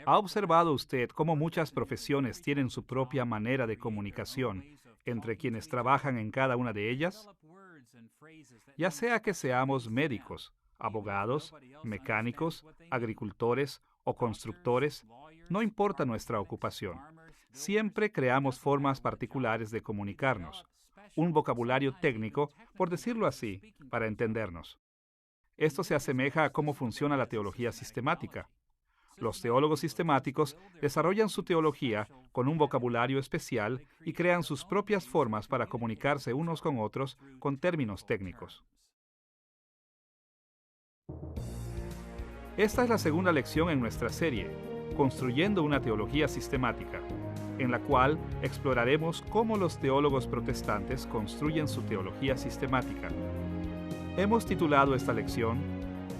¿Ha observado usted cómo muchas profesiones tienen su propia manera de comunicación entre quienes trabajan en cada una de ellas? Ya sea que seamos médicos, abogados, mecánicos, agricultores o constructores, no importa nuestra ocupación. Siempre creamos formas particulares de comunicarnos, un vocabulario técnico, por decirlo así, para entendernos. Esto se asemeja a cómo funciona la teología sistemática. Los teólogos sistemáticos desarrollan su teología con un vocabulario especial y crean sus propias formas para comunicarse unos con otros con términos técnicos. Esta es la segunda lección en nuestra serie, Construyendo una teología sistemática, en la cual exploraremos cómo los teólogos protestantes construyen su teología sistemática. Hemos titulado esta lección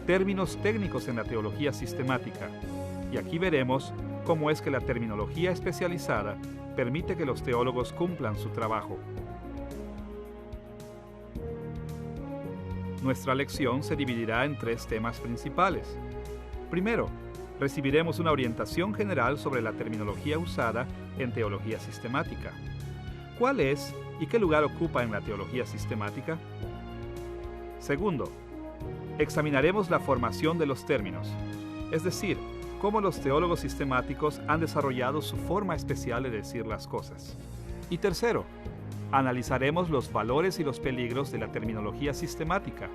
Términos técnicos en la teología sistemática, y aquí veremos cómo es que la terminología especializada permite que los teólogos cumplan su trabajo. Nuestra lección se dividirá en 3 temas principales. Primero, recibiremos una orientación general sobre la terminología usada en teología sistemática. ¿Cuál es y qué lugar ocupa en la teología sistemática? Segundo, examinaremos la formación de los términos, es decir, cómo los teólogos sistemáticos han desarrollado su forma especial de decir las cosas. Y tercero, analizaremos los valores y los peligros de la terminología sistemática,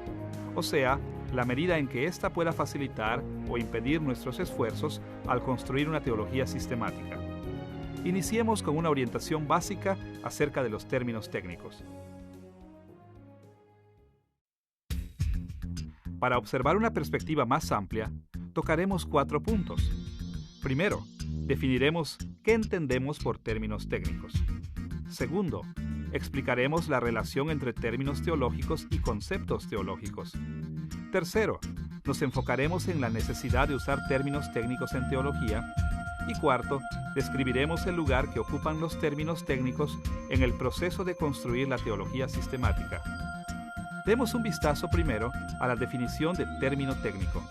o sea, la medida en que ésta pueda facilitar o impedir nuestros esfuerzos al construir una teología sistemática. Iniciemos con una orientación básica acerca de los términos técnicos. Para observar una perspectiva más amplia, tocaremos 4 puntos. Primero, definiremos qué entendemos por términos técnicos. Segundo, explicaremos la relación entre términos teológicos y conceptos teológicos. Tercero, nos enfocaremos en la necesidad de usar términos técnicos en teología. Y cuarto, describiremos el lugar que ocupan los términos técnicos en el proceso de construir la teología sistemática. Demos un vistazo primero a la definición de término técnico.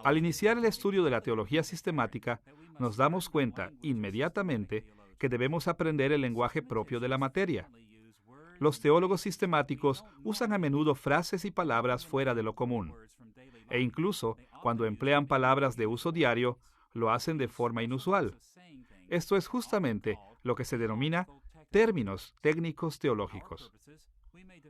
Al iniciar el estudio de la teología sistemática, nos damos cuenta inmediatamente que debemos aprender el lenguaje propio de la materia. Los teólogos sistemáticos usan a menudo frases y palabras fuera de lo común, e incluso cuando emplean palabras de uso diario, lo hacen de forma inusual. Esto es justamente lo que se denomina términos técnicos teológicos.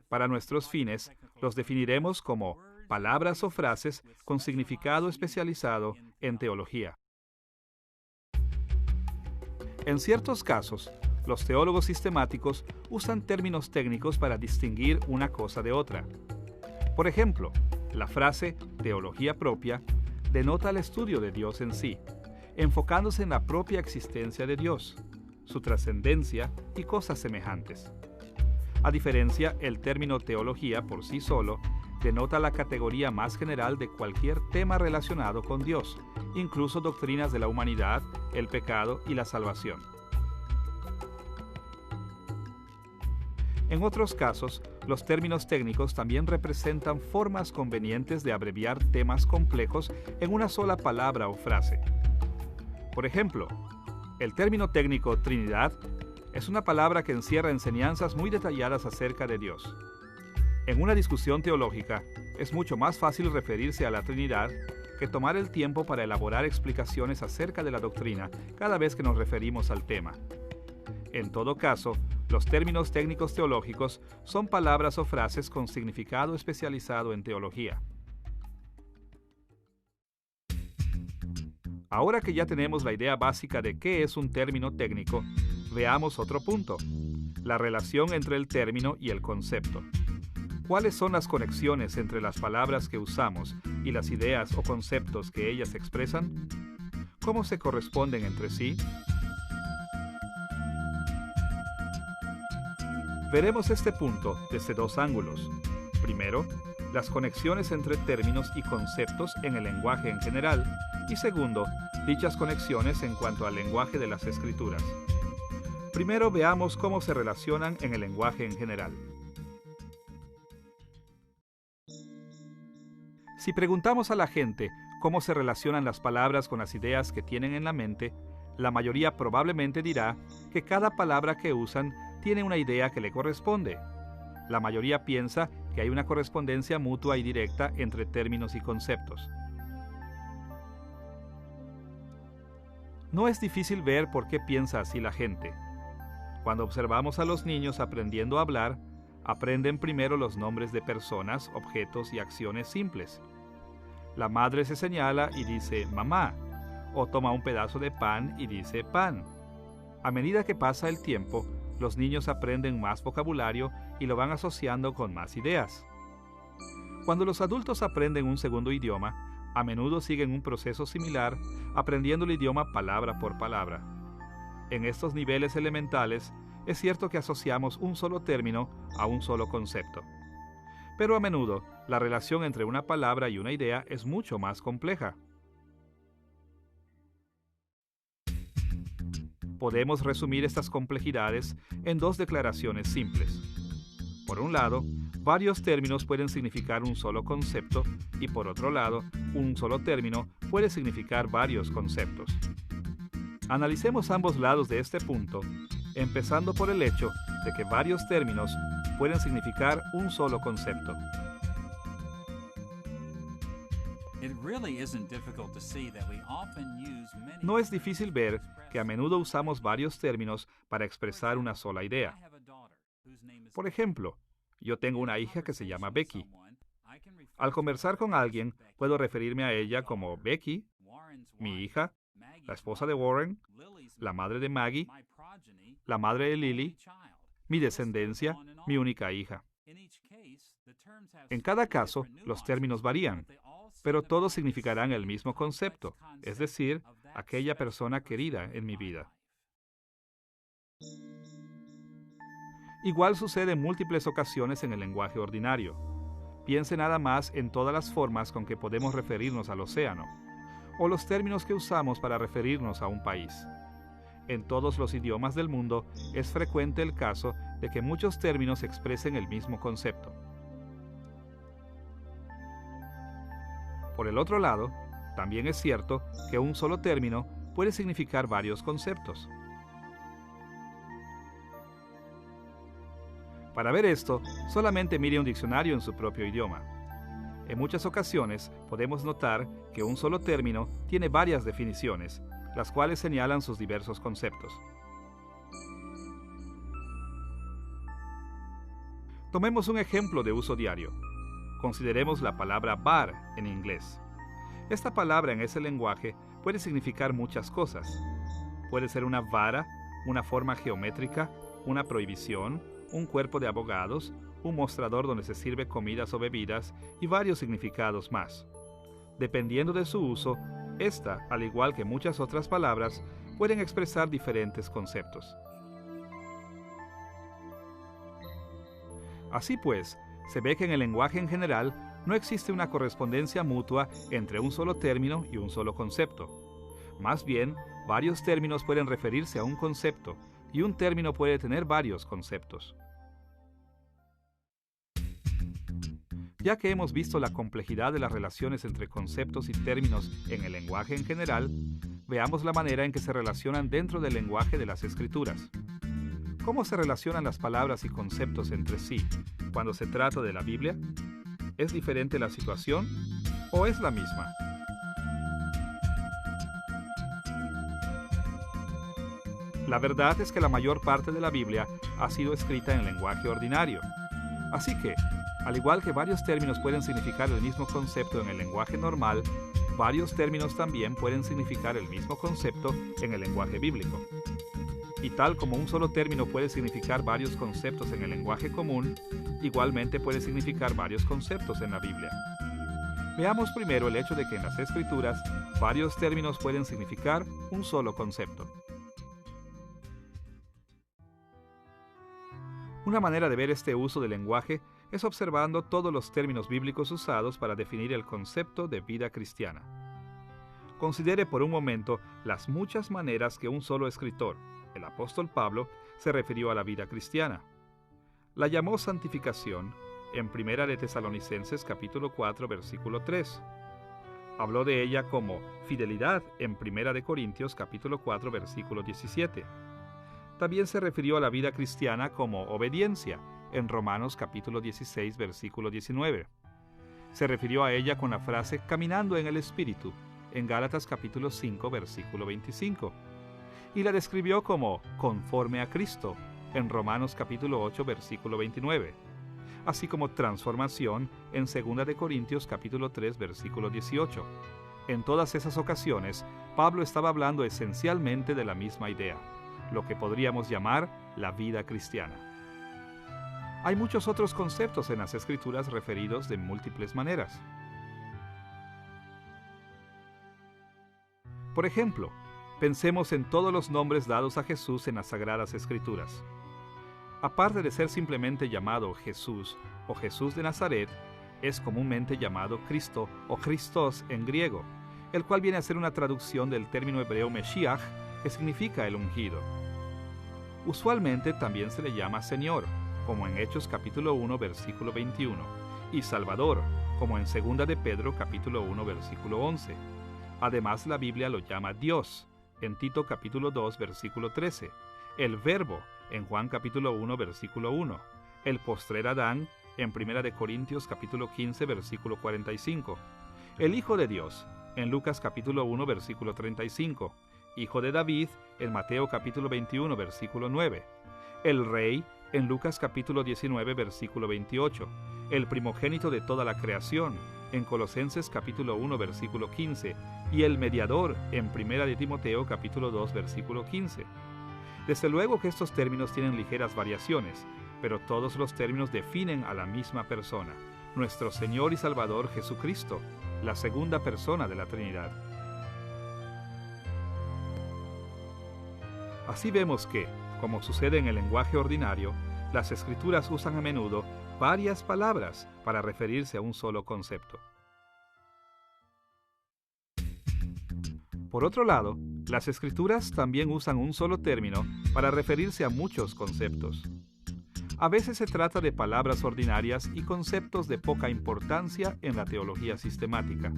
Para nuestros fines, los definiremos como palabras o frases con significado especializado en teología. En ciertos casos, los teólogos sistemáticos usan términos técnicos para distinguir una cosa de otra. Por ejemplo, la frase teología propia denota el estudio de Dios en sí, enfocándose en la propia existencia de Dios, su trascendencia y cosas semejantes. A diferencia, el término teología por sí solo denota la categoría más general de cualquier tema relacionado con Dios, incluso doctrinas de la humanidad, el pecado y la salvación. En otros casos, los términos técnicos también representan formas convenientes de abreviar temas complejos en una sola palabra o frase. Por ejemplo, el término técnico Trinidad es una palabra que encierra enseñanzas muy detalladas acerca de Dios. En una discusión teológica, es mucho más fácil referirse a la Trinidad que tomar el tiempo para elaborar explicaciones acerca de la doctrina cada vez que nos referimos al tema. En todo caso, los términos técnicos teológicos son palabras o frases con significado especializado en teología. Ahora que ya tenemos la idea básica de qué es un término técnico, veamos otro punto: la relación entre el término y el concepto. ¿Cuáles son las conexiones entre las palabras que usamos y las ideas o conceptos que ellas expresan? ¿Cómo se corresponden entre sí? Veremos este punto desde 2 ángulos. Primero, las conexiones entre términos y conceptos en el lenguaje en general, y segundo, dichas conexiones en cuanto al lenguaje de las Escrituras. Primero veamos cómo se relacionan en el lenguaje en general. Si preguntamos a la gente cómo se relacionan las palabras con las ideas que tienen en la mente, la mayoría probablemente dirá que cada palabra que usan tiene una idea que le corresponde. La mayoría piensa que hay una correspondencia mutua y directa entre términos y conceptos. No es difícil ver por qué piensa así la gente. Cuando observamos a los niños aprendiendo a hablar, aprenden primero los nombres de personas, objetos y acciones simples. La madre se señala y dice mamá, o toma un pedazo de pan y dice pan. A medida que pasa el tiempo, los niños aprenden más vocabulario y lo van asociando con más ideas. Cuando los adultos aprenden un segundo idioma, a menudo siguen un proceso similar, aprendiendo el idioma palabra por palabra. En estos niveles elementales, es cierto que asociamos un solo término a un solo concepto. Pero a menudo, la relación entre una palabra y una idea es mucho más compleja. Podemos resumir estas complejidades en dos declaraciones simples. Por un lado, varios términos pueden significar un solo concepto y por otro lado, un solo término puede significar varios conceptos. Analicemos ambos lados de este punto, empezando por el hecho de que varios términos pueden significar un solo concepto. No es difícil ver que a menudo usamos varios términos para expresar una sola idea. Por ejemplo, yo tengo una hija que se llama Becky. Al conversar con alguien, puedo referirme a ella como Becky, mi hija, la esposa de Warren, la madre de Maggie, la madre de Lily, mi descendencia, mi única hija. En cada caso, los términos varían, pero todos significarán el mismo concepto, es decir, aquella persona querida en mi vida. Igual sucede en múltiples ocasiones en el lenguaje ordinario. Piense nada más en todas las formas con que podemos referirnos al océano, o los términos que usamos para referirnos a un país. En todos los idiomas del mundo es frecuente el caso de que muchos términos expresen el mismo concepto. Por el otro lado, también es cierto que un solo término puede significar varios conceptos. Para ver esto, solamente mire un diccionario en su propio idioma. En muchas ocasiones podemos notar que un solo término tiene varias definiciones, las cuales señalan sus diversos conceptos. Tomemos un ejemplo de uso diario. Consideremos la palabra bar en inglés. Esta palabra en ese lenguaje puede significar muchas cosas. Puede ser una vara, una forma geométrica, una prohibición, un cuerpo de abogados, un mostrador donde se sirve comidas o bebidas y varios significados más. Dependiendo de su uso, esta, al igual que muchas otras palabras, pueden expresar diferentes conceptos. Así pues, se ve que en el lenguaje en general no existe una correspondencia mutua entre un solo término y un solo concepto. Más bien, varios términos pueden referirse a un concepto y un término puede tener varios conceptos. Ya que hemos visto la complejidad de las relaciones entre conceptos y términos en el lenguaje en general, veamos la manera en que se relacionan dentro del lenguaje de las Escrituras. ¿Cómo se relacionan las palabras y conceptos entre sí cuando se trata de la Biblia? ¿Es diferente la situación o es la misma? La verdad es que la mayor parte de la Biblia ha sido escrita en lenguaje ordinario. Así que, al igual que varios términos pueden significar el mismo concepto en el lenguaje normal, varios términos también pueden significar el mismo concepto en el lenguaje bíblico. Y tal como un solo término puede significar varios conceptos en el lenguaje común, igualmente puede significar varios conceptos en la Biblia. Veamos primero el hecho de que en las Escrituras varios términos pueden significar un solo concepto. Una manera de ver este uso del lenguaje es observando todos los términos bíblicos usados para definir el concepto de vida cristiana. Considere por un momento las muchas maneras que un solo escritor, el apóstol Pablo, se refirió a la vida cristiana. La llamó santificación, en Primera de Tesalonicenses capítulo 4, versículo 3. Habló de ella como fidelidad en Primera de Corintios capítulo 4, versículo 17. También se refirió a la vida cristiana como obediencia en Romanos capítulo 16, versículo 19. Se refirió a ella con la frase caminando en el Espíritu en Gálatas capítulo 5, versículo 25. Y la describió como conforme a Cristo en Romanos capítulo 8, versículo 29. Así como transformación en 2 de Corintios capítulo 3, versículo 18. En todas esas ocasiones, Pablo estaba hablando esencialmente de la misma idea, lo que podríamos llamar la vida cristiana. Hay muchos otros conceptos en las Escrituras referidos de múltiples maneras. Por ejemplo, pensemos en todos los nombres dados a Jesús en las Sagradas Escrituras. Aparte de ser simplemente llamado Jesús o Jesús de Nazaret, es comúnmente llamado Cristo o Christos en griego, el cual viene a ser una traducción del término hebreo Meshiach, que significa el ungido. Usualmente también se le llama Señor, como en Hechos capítulo 1, versículo 21, y Salvador, como en 2 de Pedro capítulo 1, versículo 11. Además, la Biblia lo llama Dios, en Tito capítulo 2, versículo 13, el Verbo, en Juan capítulo 1, versículo 1, el postrer Adán, en 1 de Corintios capítulo 15, versículo 45, el Hijo de Dios, en Lucas capítulo 1, versículo 35, Hijo de David, en Mateo capítulo 21, versículo 9, el Rey, en Lucas capítulo 19, versículo 28, el primogénito de toda la creación, en Colosenses capítulo 1, versículo 15, y el mediador, en 1 de Timoteo capítulo 2, versículo 15. Desde luego que estos términos tienen ligeras variaciones, pero todos los términos definen a la misma persona, nuestro Señor y Salvador Jesucristo, la segunda persona de la Trinidad. Así vemos que, como sucede en el lenguaje ordinario, las Escrituras usan a menudo varias palabras para referirse a un solo concepto. Por otro lado, las Escrituras también usan un solo término para referirse a muchos conceptos. A veces se trata de palabras ordinarias y conceptos de poca importancia en la teología sistemática.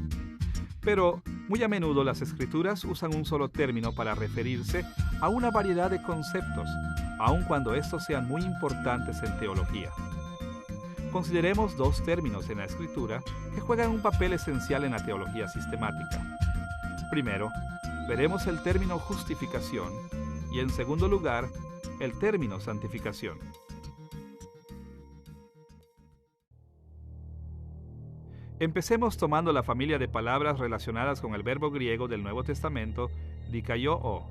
Pero muy a menudo las Escrituras usan un solo término para referirse a una variedad de conceptos, aun cuando estos sean muy importantes en teología. Consideremos dos términos en la Escritura que juegan un papel esencial en la teología sistemática. Primero, veremos el término justificación y, en segundo lugar, el término santificación. Empecemos tomando la familia de palabras relacionadas con el verbo griego del Nuevo Testamento, dikaiō,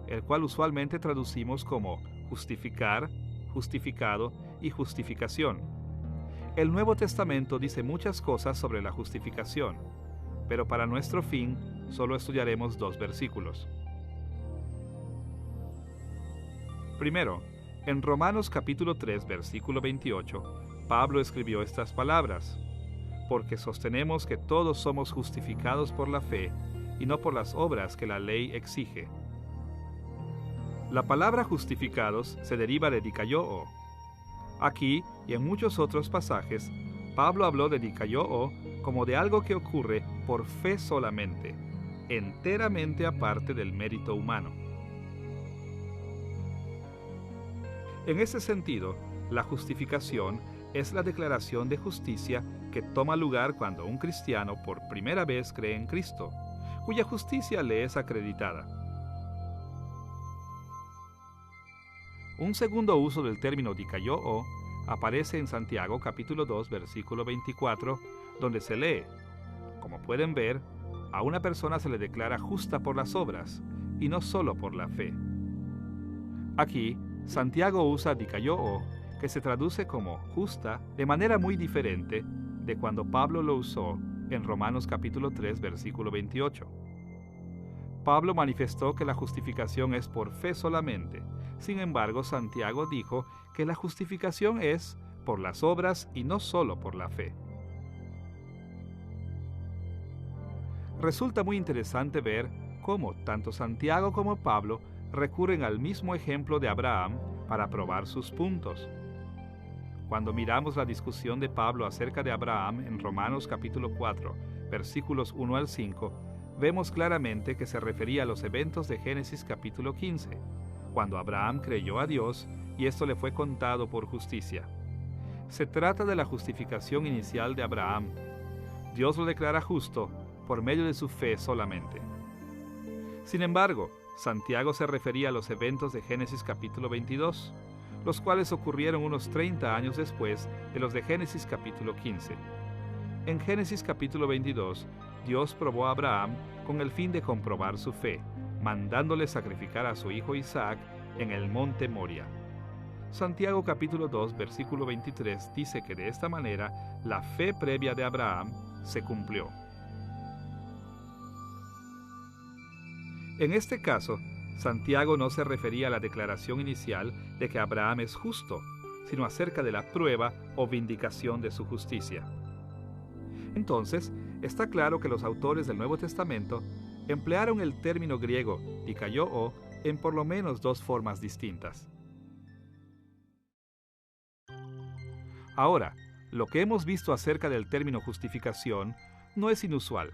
el cual usualmente traducimos como justificar, justificado y justificación. El Nuevo Testamento dice muchas cosas sobre la justificación, pero para nuestro fin solo estudiaremos 2 versículos. Primero, en Romanos capítulo 3, versículo 28, Pablo escribió estas palabras: porque sostenemos que todos somos justificados por la fe y no por las obras que la ley exige. La palabra justificados se deriva de dikaiō. Aquí y en muchos otros pasajes, Pablo habló de dikaiō como de algo que ocurre por fe solamente, enteramente aparte del mérito humano. En ese sentido, la justificación es la declaración de justicia que toma lugar cuando un cristiano por primera vez cree en Cristo, cuya justicia le es acreditada. Un segundo uso del término dikaiō aparece en Santiago capítulo 2, versículo 24, donde se lee: como pueden ver, a una persona se le declara justa por las obras, y no solo por la fe. Aquí, Santiago usa dikaiō, que se traduce como justa, de manera muy diferente de cuando Pablo lo usó en Romanos capítulo 3, versículo 28. Pablo manifestó que la justificación es por fe solamente. Sin embargo, Santiago dijo que la justificación es por las obras y no solo por la fe. Resulta muy interesante ver cómo tanto Santiago como Pablo recurren al mismo ejemplo de Abraham para probar sus puntos. Cuando miramos la discusión de Pablo acerca de Abraham en Romanos capítulo 4, versículos 1 al 5, vemos claramente que se refería a los eventos de Génesis capítulo 15, cuando Abraham creyó a Dios y esto le fue contado por justicia. Se trata de la justificación inicial de Abraham. Dios lo declara justo por medio de su fe solamente. Sin embargo, Santiago se refería a los eventos de Génesis capítulo 22, los cuales ocurrieron unos 30 años después de los de Génesis capítulo 15. En Génesis capítulo 22, Dios probó a Abraham con el fin de comprobar su fe, mandándole sacrificar a su hijo Isaac en el monte Moria. Santiago capítulo 2, versículo 23 dice que de esta manera la fe previa de Abraham se cumplió. En este caso, Santiago no se refería a la declaración inicial de que Abraham es justo, sino acerca de la prueba o vindicación de su justicia. Entonces, está claro que los autores del Nuevo Testamento emplearon el término griego dikaiō en por lo menos dos formas distintas. Ahora, lo que hemos visto acerca del término justificación no es inusual.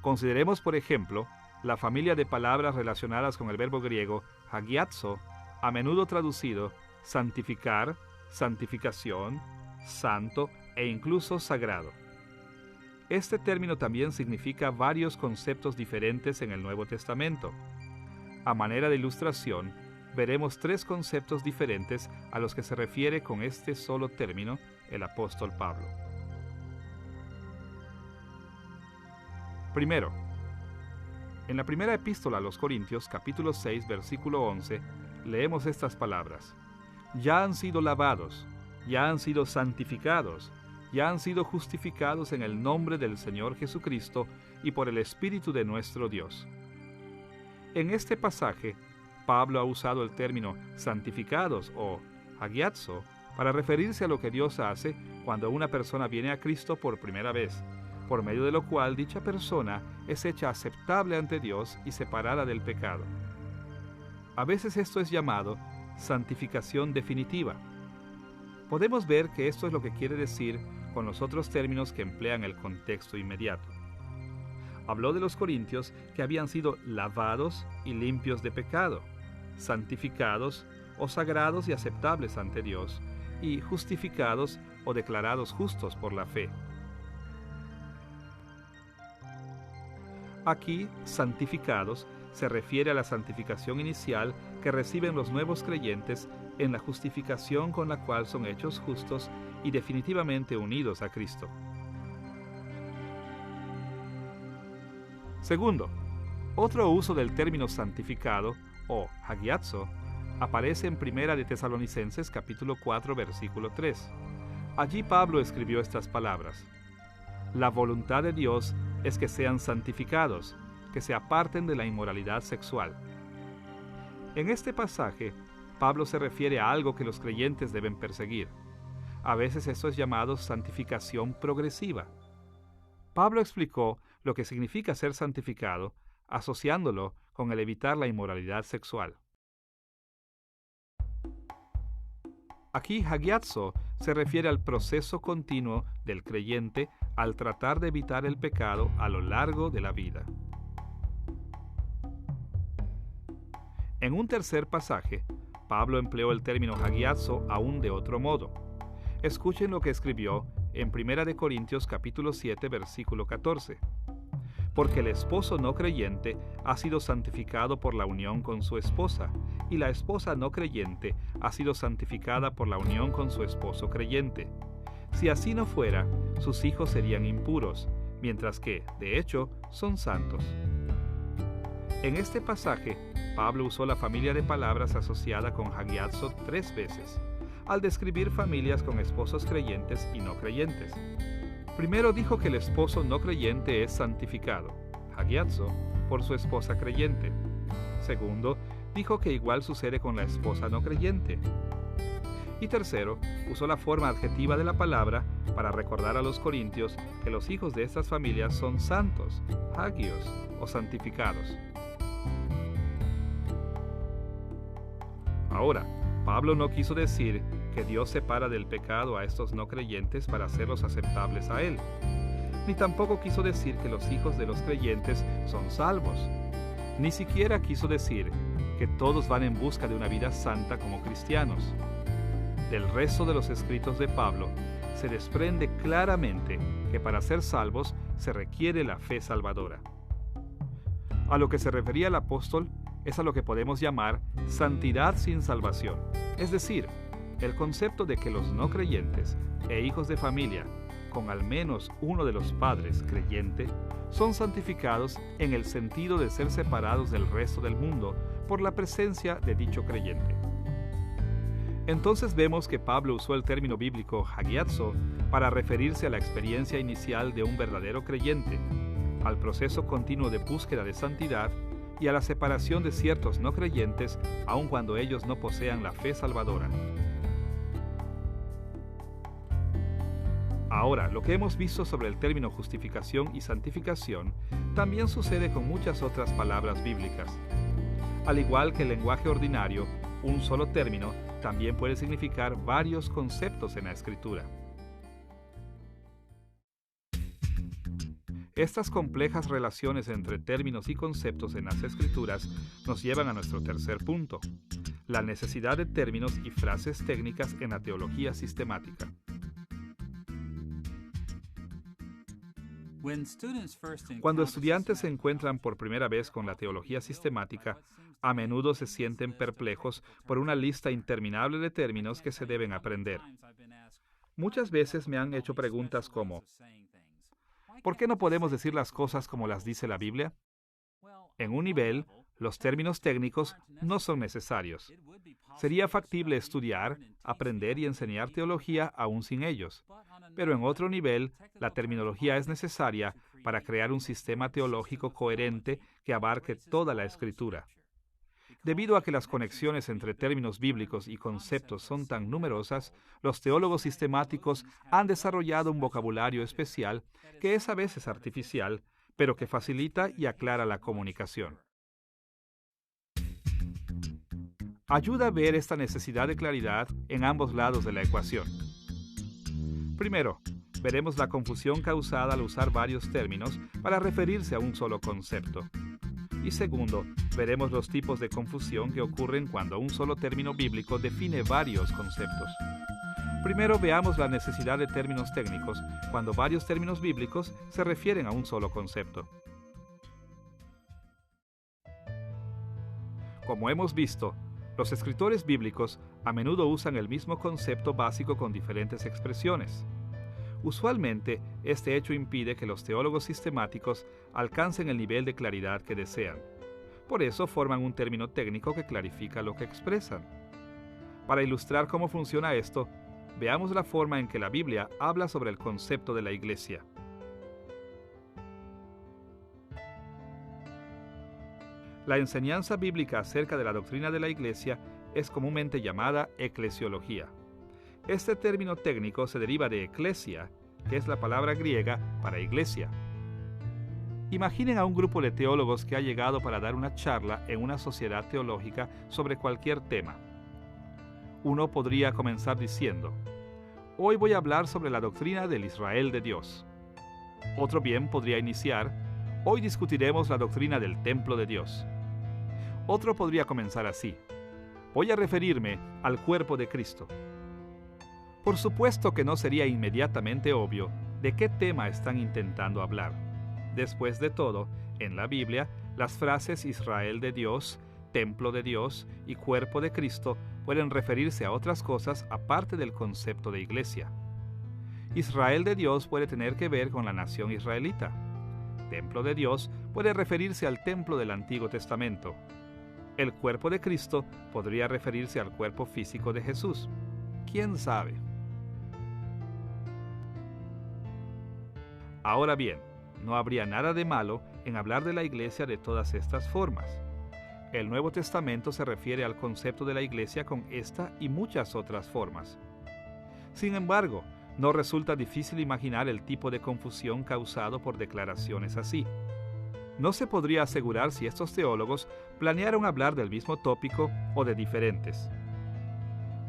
Consideremos, por ejemplo, la familia de palabras relacionadas con el verbo griego hagiazo, a menudo traducido santificar, santificación, santo e incluso sagrado. Este término también significa varios conceptos diferentes en el Nuevo Testamento. A manera de ilustración, veremos tres conceptos diferentes a los que se refiere con este solo término el apóstol Pablo. Primero, en la primera epístola a los Corintios, capítulo 6, versículo 11, leemos estas palabras: ya han sido lavados, ya han sido santificados, ya han sido justificados en el nombre del Señor Jesucristo y por el Espíritu de nuestro Dios. En este pasaje, Pablo ha usado el término santificados o hagiazo para referirse a lo que Dios hace cuando una persona viene a Cristo por primera vez, por medio de lo cual dicha persona es hecha aceptable ante Dios y separada del pecado. A veces esto es llamado santificación definitiva. Podemos ver que esto es lo que quiere decir con los otros términos que emplean el contexto inmediato. Habló de los corintios que habían sido lavados y limpios de pecado, santificados o sagrados y aceptables ante Dios, y justificados o declarados justos por la fe. Aquí, santificados se refiere a la santificación inicial que reciben los nuevos creyentes en la justificación con la cual son hechos justos y definitivamente unidos a Cristo. Segundo, otro uso del término santificado o hagiazo aparece en Primera de Tesalonicenses capítulo 4 versículo 3. Allí Pablo escribió estas palabras: la voluntad de Dios es que sean santificados, que se aparten de la inmoralidad sexual. En este pasaje, Pablo se refiere a algo que los creyentes deben perseguir. A veces esto es llamado santificación progresiva. Pablo explicó lo que significa ser santificado, asociándolo con el evitar la inmoralidad sexual. Aquí hagiazo se refiere al proceso continuo del creyente al tratar de evitar el pecado a lo largo de la vida. En un tercer pasaje, Pablo empleó el término hagiazo aún de otro modo. Escuchen lo que escribió en 1 Corintios capítulo 7 versículo 14. Porque el esposo no creyente ha sido santificado por la unión con su esposa, y la esposa no creyente ha sido santificada por la unión con su esposo creyente. Si así no fuera, sus hijos serían impuros, mientras que, de hecho, son santos. En este pasaje, Pablo usó la familia de palabras asociada con hagiazo 3 veces, al describir familias con esposos creyentes y no creyentes. Primero dijo que el esposo no creyente es santificado, hagiazo, por su esposa creyente. Segundo, dijo que igual sucede con la esposa no creyente. Y tercero, usó la forma adjetiva de la palabra para recordar a los corintios que los hijos de estas familias son santos, hagios o santificados. Ahora, Pablo no quiso decir que Dios separa del pecado a estos no creyentes para hacerlos aceptables a Él. Ni tampoco quiso decir que los hijos de los creyentes son salvos. Ni siquiera quiso decir que todos van en busca de una vida santa como cristianos. Del resto de los escritos de Pablo, se desprende claramente que para ser salvos se requiere la fe salvadora. A lo que se refería el apóstol es a lo que podemos llamar santidad sin salvación, es decir, el concepto de que los no creyentes e hijos de familia, con al menos uno de los padres creyente, son santificados en el sentido de ser separados del resto del mundo por la presencia de dicho creyente. Entonces vemos que Pablo usó el término bíblico hagiazo para referirse a la experiencia inicial de un verdadero creyente, al proceso continuo de búsqueda de santidad y a la separación de ciertos no creyentes aun cuando ellos no posean la fe salvadora. Ahora, lo que hemos visto sobre el término justificación y santificación también sucede con muchas otras palabras bíblicas. Al igual que el lenguaje ordinario, un solo término también puede significar varios conceptos en la Escritura. Estas complejas relaciones entre términos y conceptos en las Escrituras nos llevan a nuestro tercer punto: la necesidad de términos y frases técnicas en la teología sistemática. Cuando estudiantes se encuentran por primera vez con la teología sistemática, a menudo se sienten perplejos por una lista interminable de términos que se deben aprender. Muchas veces me han hecho preguntas como: ¿por qué no podemos decir las cosas como las dice la Biblia? En un nivel, los términos técnicos no son necesarios. Sería factible estudiar, aprender y enseñar teología aún sin ellos. Pero en otro nivel, la terminología es necesaria para crear un sistema teológico coherente que abarque toda la Escritura. Debido a que las conexiones entre términos bíblicos y conceptos son tan numerosas, los teólogos sistemáticos han desarrollado un vocabulario especial que es a veces artificial, pero que facilita y aclara la comunicación. Ayuda a ver esta necesidad de claridad en ambos lados de la ecuación. Primero, veremos la confusión causada al usar varios términos para referirse a un solo concepto. Y segundo, veremos los tipos de confusión que ocurren cuando un solo término bíblico define varios conceptos. Primero veamos la necesidad de términos técnicos cuando varios términos bíblicos se refieren a un solo concepto. Como hemos visto, los escritores bíblicos a menudo usan el mismo concepto básico con diferentes expresiones. Usualmente, este hecho impide que los teólogos sistemáticos alcancen el nivel de claridad que desean. Por eso forman un término técnico que clarifica lo que expresan. Para ilustrar cómo funciona esto, veamos la forma en que la Biblia habla sobre el concepto de la iglesia. La enseñanza bíblica acerca de la doctrina de la iglesia es comúnmente llamada eclesiología. Este término técnico se deriva de eclesia, que es la palabra griega para iglesia. Imaginen a un grupo de teólogos que ha llegado para dar una charla en una sociedad teológica sobre cualquier tema. Uno podría comenzar diciendo: hoy voy a hablar sobre la doctrina del Israel de Dios. Otro bien podría iniciar: hoy discutiremos la doctrina del templo de Dios. Otro podría comenzar así: voy a referirme al cuerpo de Cristo. Por supuesto que no sería inmediatamente obvio de qué tema están intentando hablar. Después de todo, en la Biblia, las frases Israel de Dios, templo de Dios y cuerpo de Cristo pueden referirse a otras cosas aparte del concepto de iglesia. Israel de Dios puede tener que ver con la nación israelita. Templo de Dios puede referirse al templo del Antiguo Testamento. El cuerpo de Cristo podría referirse al cuerpo físico de Jesús. ¿Quién sabe? Ahora bien, no habría nada de malo en hablar de la iglesia de todas estas formas. El Nuevo Testamento se refiere al concepto de la iglesia con esta y muchas otras formas. Sin embargo, no resulta difícil imaginar el tipo de confusión causado por declaraciones así. No se podría asegurar si estos teólogos planearon hablar del mismo tópico o de diferentes.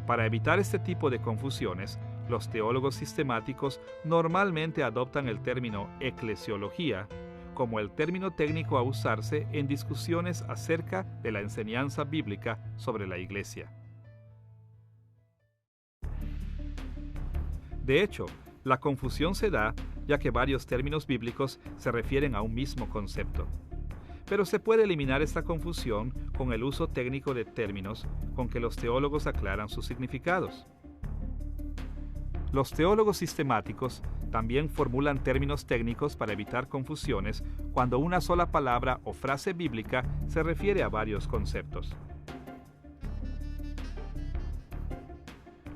Para evitar este tipo de confusiones, los teólogos sistemáticos normalmente adoptan el término eclesiología como el término técnico a usarse en discusiones acerca de la enseñanza bíblica sobre la Iglesia. De hecho, la confusión se da ya que varios términos bíblicos se refieren a un mismo concepto. Pero se puede eliminar esta confusión con el uso técnico de términos con que los teólogos aclaran sus significados. Los teólogos sistemáticos también formulan términos técnicos para evitar confusiones cuando una sola palabra o frase bíblica se refiere a varios conceptos.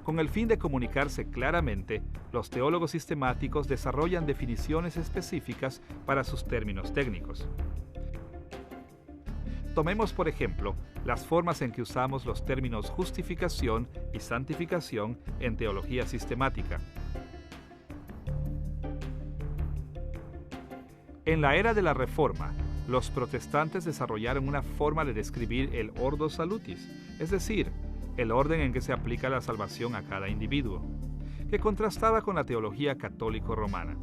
Con el fin de comunicarse claramente, los teólogos sistemáticos desarrollan definiciones específicas para sus términos técnicos. Tomemos, por ejemplo, las formas en que usamos los términos justificación y santificación en teología sistemática. En la era de la Reforma, los protestantes desarrollaron una forma de describir el ordo salutis, es decir, el orden en que se aplica la salvación a cada individuo, que contrastaba con la teología católico-romana.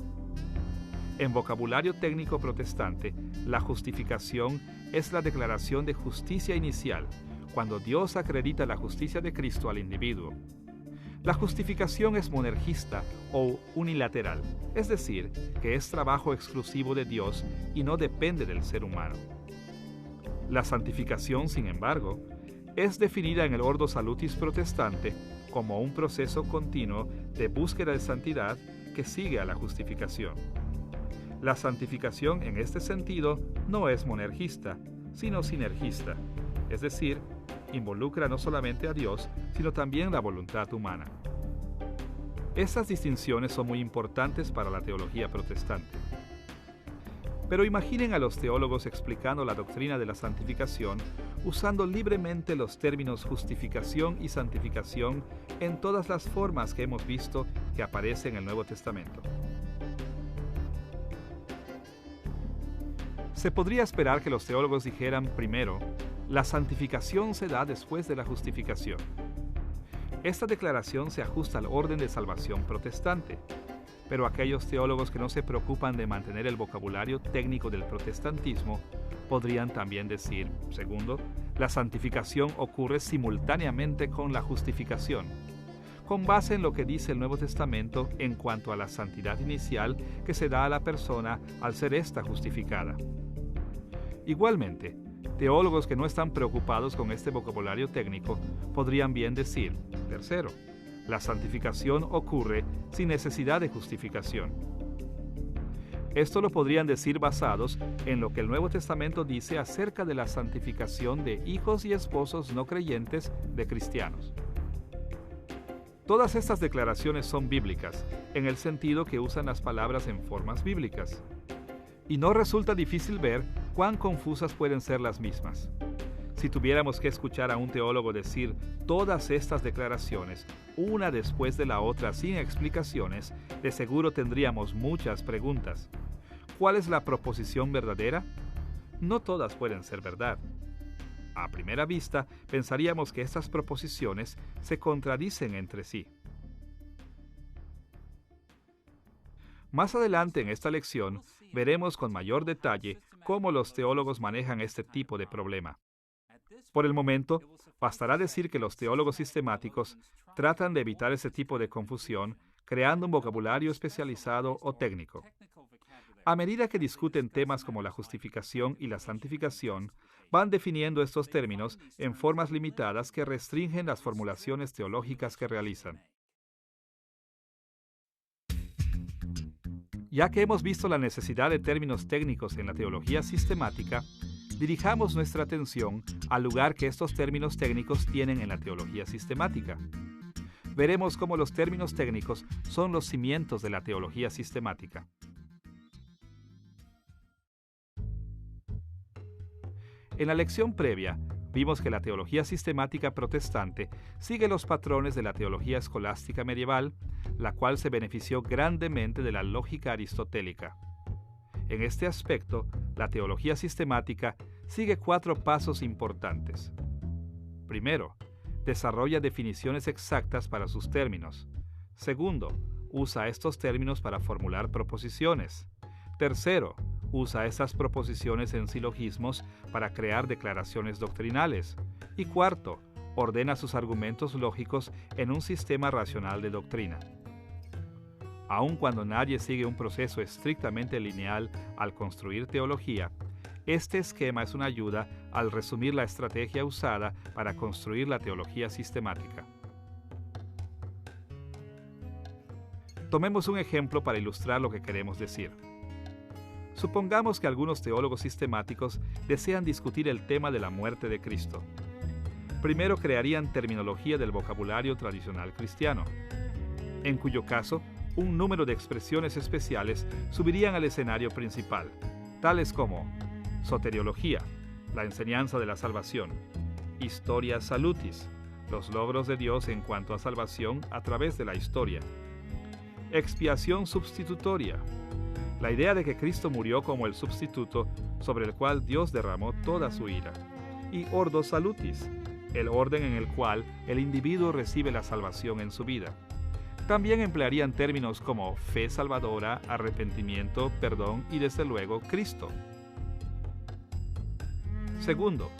En vocabulario técnico protestante, la justificación es la declaración de justicia inicial, cuando Dios acredita la justicia de Cristo al individuo. La justificación es monergista o unilateral, es decir, que es trabajo exclusivo de Dios y no depende del ser humano. La santificación, sin embargo, es definida en el Ordo Salutis protestante como un proceso continuo de búsqueda de santidad que sigue a la justificación. La santificación en este sentido no es monergista, sino sinergista, es decir, involucra no solamente a Dios, sino también la voluntad humana. Estas distinciones son muy importantes para la teología protestante. Pero imaginen a los teólogos explicando la doctrina de la santificación usando libremente los términos justificación y santificación en todas las formas que hemos visto que aparecen en el Nuevo Testamento. Se podría esperar que los teólogos dijeran primero, la santificación se da después de la justificación. Esta declaración se ajusta al orden de salvación protestante, pero aquellos teólogos que no se preocupan de mantener el vocabulario técnico del protestantismo podrían también decir, segundo, la santificación ocurre simultáneamente con la justificación, con base en lo que dice el Nuevo Testamento en cuanto a la santidad inicial que se da a la persona al ser ésta justificada. Igualmente, teólogos que no están preocupados con este vocabulario técnico podrían bien decir, tercero, la santificación ocurre sin necesidad de justificación. Esto lo podrían decir basados en lo que el Nuevo Testamento dice acerca de la santificación de hijos y esposos no creyentes de cristianos. Todas estas declaraciones son bíblicas, en el sentido que usan las palabras en formas bíblicas. Y no resulta difícil ver cuán confusas pueden ser las mismas. Si tuviéramos que escuchar a un teólogo decir todas estas declaraciones, una después de la otra sin explicaciones, de seguro tendríamos muchas preguntas. ¿Cuál es la proposición verdadera? No todas pueden ser verdad. A primera vista, pensaríamos que estas proposiciones se contradicen entre sí. Más adelante en esta lección, veremos con mayor detalle cómo los teólogos manejan este tipo de problema. Por el momento, bastará decir que los teólogos sistemáticos tratan de evitar ese tipo de confusión creando un vocabulario especializado o técnico. A medida que discuten temas como la justificación y la santificación, van definiendo estos términos en formas limitadas que restringen las formulaciones teológicas que realizan. Ya que hemos visto la necesidad de términos técnicos en la teología sistemática, dirijamos nuestra atención al lugar que estos términos técnicos tienen en la teología sistemática. Veremos cómo los términos técnicos son los cimientos de la teología sistemática. En la lección previa, vimos que la teología sistemática protestante sigue los patrones de la teología escolástica medieval, la cual se benefició grandemente de la lógica aristotélica. En este aspecto, la teología sistemática sigue 4 pasos importantes. Primero, desarrolla definiciones exactas para sus términos. Segundo, usa estos términos para formular proposiciones. Tercero, usa estas proposiciones en silogismos para crear declaraciones doctrinales. Y cuarto, ordena sus argumentos lógicos en un sistema racional de doctrina. Aun cuando nadie sigue un proceso estrictamente lineal al construir teología, este esquema es una ayuda al resumir la estrategia usada para construir la teología sistemática. Tomemos un ejemplo para ilustrar lo que queremos decir. Supongamos que algunos teólogos sistemáticos desean discutir el tema de la muerte de Cristo. Primero crearían terminología del vocabulario tradicional cristiano, en cuyo caso, un número de expresiones especiales subirían al escenario principal, tales como soteriología, la enseñanza de la salvación; historia salutis, los logros de Dios en cuanto a salvación a través de la historia; expiación substitutoria, la idea de que Cristo murió como el sustituto sobre el cual Dios derramó toda su ira; y ordo salutis, el orden en el cual el individuo recibe la salvación en su vida. También emplearían términos como fe salvadora, arrepentimiento, perdón y desde luego Cristo. Segundo,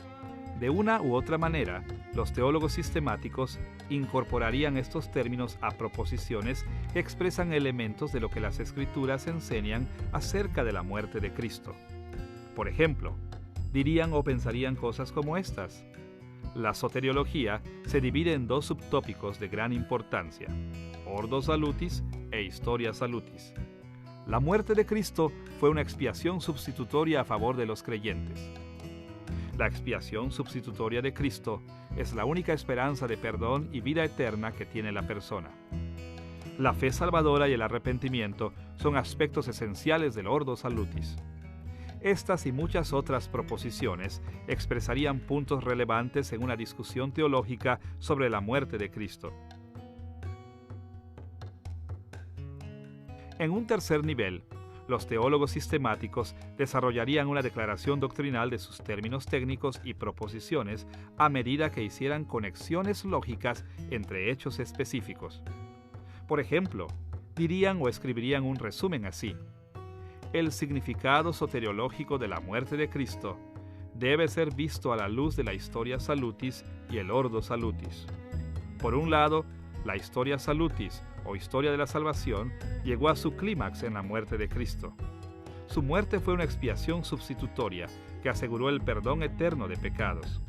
de una u otra manera, los teólogos sistemáticos incorporarían estos términos a proposiciones que expresan elementos de lo que las Escrituras enseñan acerca de la muerte de Cristo. Por ejemplo, dirían o pensarían cosas como estas: la soteriología se divide en dos subtópicos de gran importancia: ordo salutis e historia salutis. La muerte de Cristo fue una expiación sustitutoria a favor de los creyentes. La expiación sustitutoria de Cristo es la única esperanza de perdón y vida eterna que tiene la persona. La fe salvadora y el arrepentimiento son aspectos esenciales del ordo salutis. Estas y muchas otras proposiciones expresarían puntos relevantes en una discusión teológica sobre la muerte de Cristo. En un tercer nivel, los teólogos sistemáticos desarrollarían una declaración doctrinal de sus términos técnicos y proposiciones a medida que hicieran conexiones lógicas entre hechos específicos. Por ejemplo, dirían o escribirían un resumen así: el significado soteriológico de la muerte de Cristo debe ser visto a la luz de la historia salutis y el ordo salutis. Por un lado, la historia salutis, o historia de la salvación, llegó a su clímax en la muerte de Cristo. Su muerte fue una expiación sustitutoria que aseguró el perdón eterno de pecados.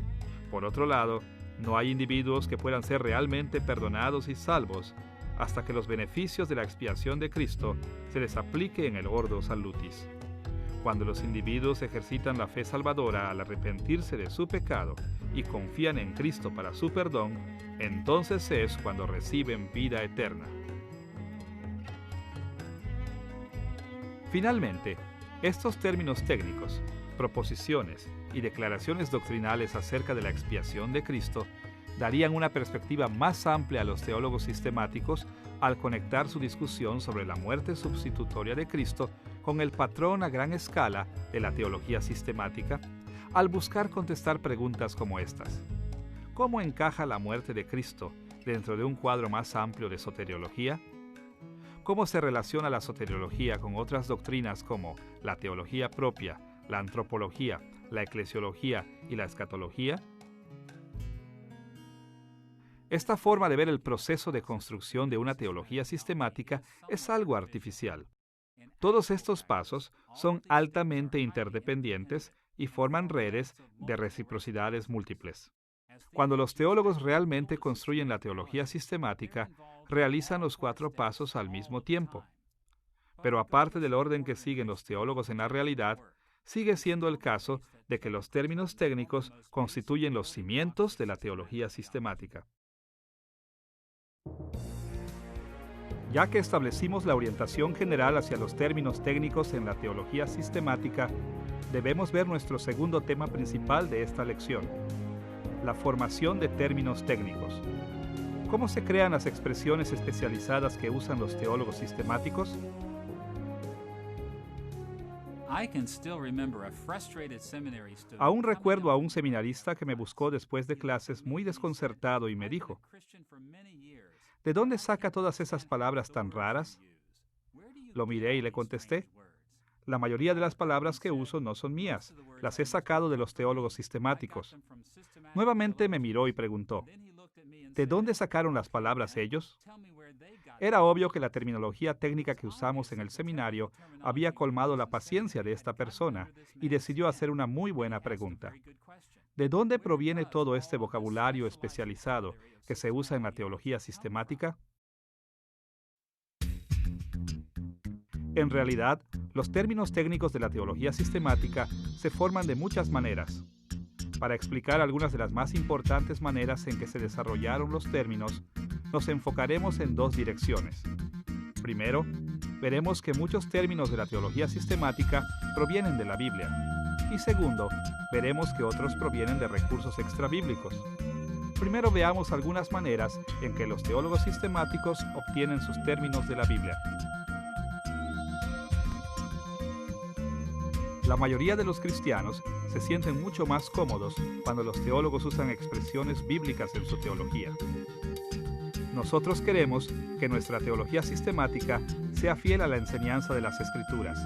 Por otro lado, no hay individuos que puedan ser realmente perdonados y salvos hasta que los beneficios de la expiación de Cristo se les aplique en el ordo salutis. Cuando los individuos ejercitan la fe salvadora al arrepentirse de su pecado y confían en Cristo para su perdón, entonces es cuando reciben vida eterna. Finalmente, estos términos técnicos, proposiciones y declaraciones doctrinales acerca de la expiación de Cristo darían una perspectiva más amplia a los teólogos sistemáticos al conectar su discusión sobre la muerte sustitutoria de Cristo con el patrón a gran escala de la teología sistemática, al buscar contestar preguntas como estas: ¿cómo encaja la muerte de Cristo dentro de un cuadro más amplio de soteriología? ¿Cómo se relaciona la soteriología con otras doctrinas como la teología propia, la antropología, la eclesiología y la escatología? Esta forma de ver el proceso de construcción de una teología sistemática es algo artificial. Todos estos pasos son altamente interdependientes y forman redes de reciprocidades múltiples. Cuando los teólogos realmente construyen la teología sistemática, realizan los 4 pasos al mismo tiempo. Pero aparte del orden que siguen los teólogos en la realidad, sigue siendo el caso de que los términos técnicos constituyen los cimientos de la teología sistemática. Ya que establecimos la orientación general hacia los términos técnicos en la teología sistemática, debemos ver nuestro segundo tema principal de esta lección: la formación de términos técnicos. ¿Cómo se crean las expresiones especializadas que usan los teólogos sistemáticos? Aún recuerdo a un seminarista que me buscó después de clases muy desconcertado y me dijo, ¿de dónde saca todas esas palabras tan raras? Lo miré y le contesté, la mayoría de las palabras que uso no son mías, las he sacado de los teólogos sistemáticos. Nuevamente me miró y preguntó, ¿de dónde sacaron las palabras ellos? Era obvio que la terminología técnica que usamos en el seminario había colmado la paciencia de esta persona y decidió hacer una muy buena pregunta. ¿De dónde proviene todo este vocabulario especializado que se usa en la teología sistemática? En realidad, los términos técnicos de la teología sistemática se forman de muchas maneras. Para explicar algunas de las más importantes maneras en que se desarrollaron los términos, nos enfocaremos en dos direcciones. Primero, veremos que muchos términos de la teología sistemática provienen de la Biblia. Y segundo, veremos que otros provienen de recursos extrabíblicos. Primero veamos algunas maneras en que los teólogos sistemáticos obtienen sus términos de la Biblia. La mayoría de los cristianos se sienten mucho más cómodos cuando los teólogos usan expresiones bíblicas en su teología. Nosotros queremos que nuestra teología sistemática sea fiel a la enseñanza de las Escrituras.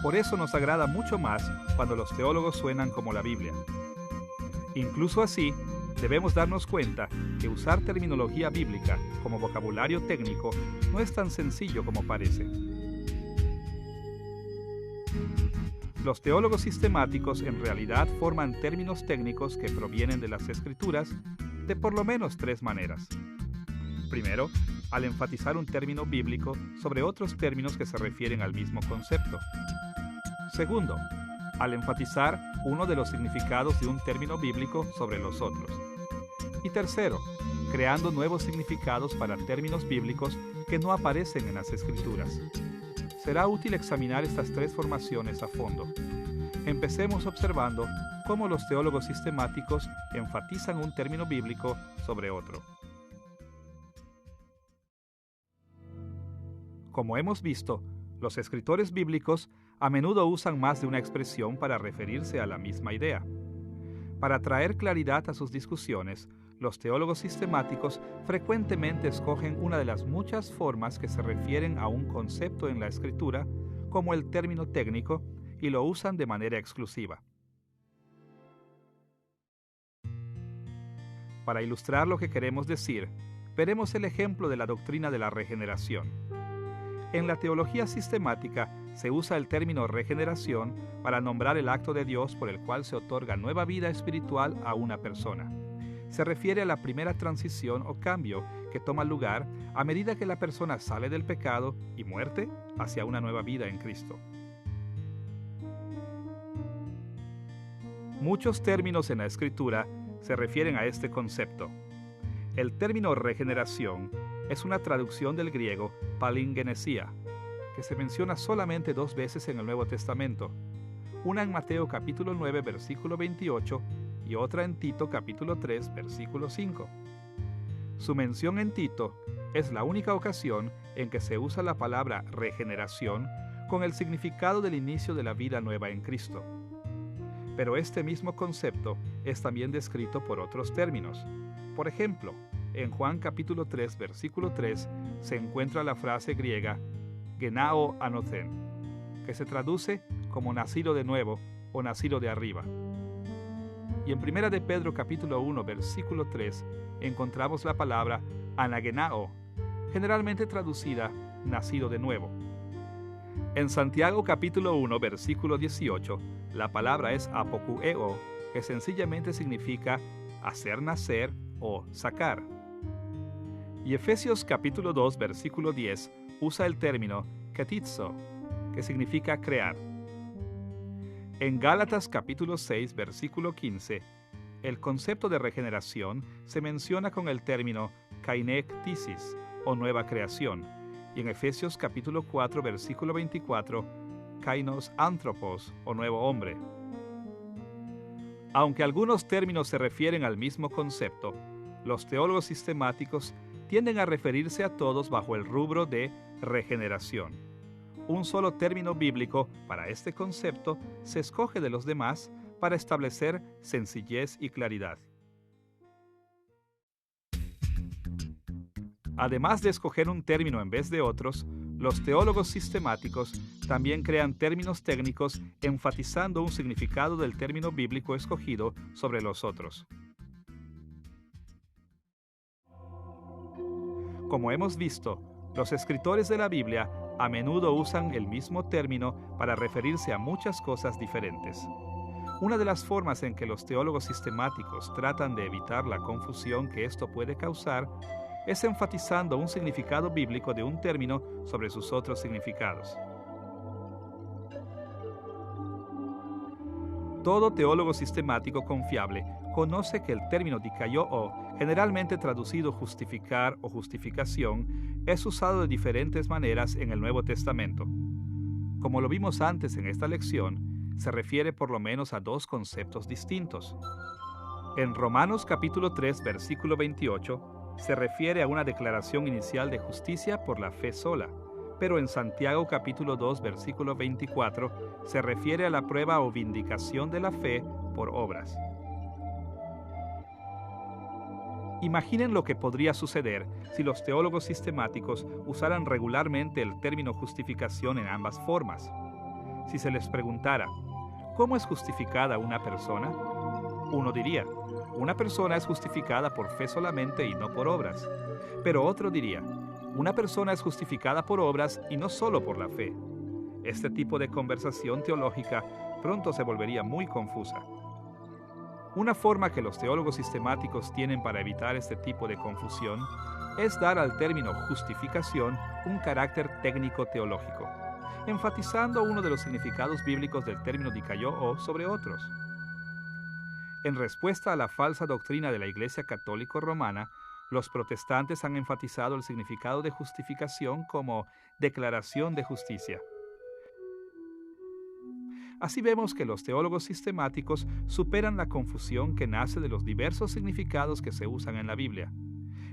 Por eso nos agrada mucho más cuando los teólogos suenan como la Biblia. Incluso así, debemos darnos cuenta que usar terminología bíblica como vocabulario técnico no es tan sencillo como parece. Los teólogos sistemáticos en realidad forman términos técnicos que provienen de las Escrituras de por lo menos tres maneras. Primero, al enfatizar un término bíblico sobre otros términos que se refieren al mismo concepto. Segundo, al enfatizar uno de los significados de un término bíblico sobre los otros. Y tercero, creando nuevos significados para términos bíblicos que no aparecen en las Escrituras. Será útil examinar estas tres formaciones a fondo. Empecemos observando cómo los teólogos sistemáticos enfatizan un término bíblico sobre otro. Como hemos visto, los escritores bíblicos a menudo usan más de una expresión para referirse a la misma idea. Para traer claridad a sus discusiones, los teólogos sistemáticos frecuentemente escogen una de las muchas formas que se refieren a un concepto en la Escritura, como el término técnico, y lo usan de manera exclusiva. Para ilustrar lo que queremos decir, veremos el ejemplo de la doctrina de la regeneración. En la teología sistemática se usa el término regeneración para nombrar el acto de Dios por el cual se otorga nueva vida espiritual a una persona. Se refiere a la primera transición o cambio que toma lugar a medida que la persona sale del pecado y muerte hacia una nueva vida en Cristo. Muchos términos en la Escritura se refieren a este concepto. El término regeneración es una traducción del griego palingenesia, que se menciona solamente 2 veces en el Nuevo Testamento, una en Mateo capítulo 9, versículo 28, y otra en Tito capítulo 3, versículo 5. Su mención en Tito es la única ocasión en que se usa la palabra regeneración con el significado del inicio de la vida nueva en Cristo. Pero este mismo concepto es también descrito por otros términos. Por ejemplo, en Juan capítulo 3, versículo 3, se encuentra la frase griega genao anothen, que se traduce como nacido de nuevo o nacido de arriba. Y en 1 de Pedro capítulo 1, versículo 3, encontramos la palabra anagenao, generalmente traducida nacido de nuevo. En Santiago capítulo 1, versículo 18, la palabra es apokueo, que sencillamente significa hacer nacer o sacar. Y Efesios capítulo 2, versículo 10, usa el término ketizo, que significa crear. En Gálatas capítulo 6, versículo 15, el concepto de regeneración se menciona con el término kainektisis, o nueva creación, y en Efesios capítulo 4, versículo 24, kainos anthropos, o nuevo hombre. Aunque algunos términos se refieren al mismo concepto, los teólogos sistemáticos tienden a referirse a todos bajo el rubro de regeneración. un solo término bíblico para este concepto se escoge de los demás para establecer sencillez y claridad. Además de escoger un término en vez de otros, los teólogos sistemáticos también crean términos técnicos enfatizando un significado del término bíblico escogido sobre los otros. Como hemos visto, los escritores de la Biblia a menudo usan el mismo término para referirse a muchas cosas diferentes. Una de las formas en que los teólogos sistemáticos tratan de evitar la confusión que esto puede causar es enfatizando un significado bíblico de un término sobre sus otros significados. Todo teólogo sistemático confiable conoce que el término dikaiō, generalmente traducido justificar o justificación, es usado de diferentes maneras en el Nuevo Testamento. Como lo vimos antes en esta lección, se refiere por lo menos a dos conceptos distintos. En Romanos capítulo 3, versículo 28, se refiere a una declaración inicial de justicia por la fe sola, pero en Santiago capítulo 2, versículo 24, se refiere a la prueba o vindicación de la fe por obras. Imaginen lo que podría suceder si los teólogos sistemáticos usaran regularmente el término justificación en ambas formas. Si se les preguntara, ¿cómo es justificada una persona? Uno diría, una persona es justificada por fe solamente y no por obras. Pero otro diría, una persona es justificada por obras y no solo por la fe. Este tipo de conversación teológica pronto se volvería muy confusa. Una forma que los teólogos sistemáticos tienen para evitar este tipo de confusión es dar al término justificación un carácter técnico teológico, enfatizando uno de los significados bíblicos del término dikaiō sobre otros. En respuesta a la falsa doctrina de la Iglesia Católica Romana, los protestantes han enfatizado el significado de justificación como declaración de justicia. Así vemos que los teólogos sistemáticos superan la confusión que nace de los diversos significados que se usan en la Biblia.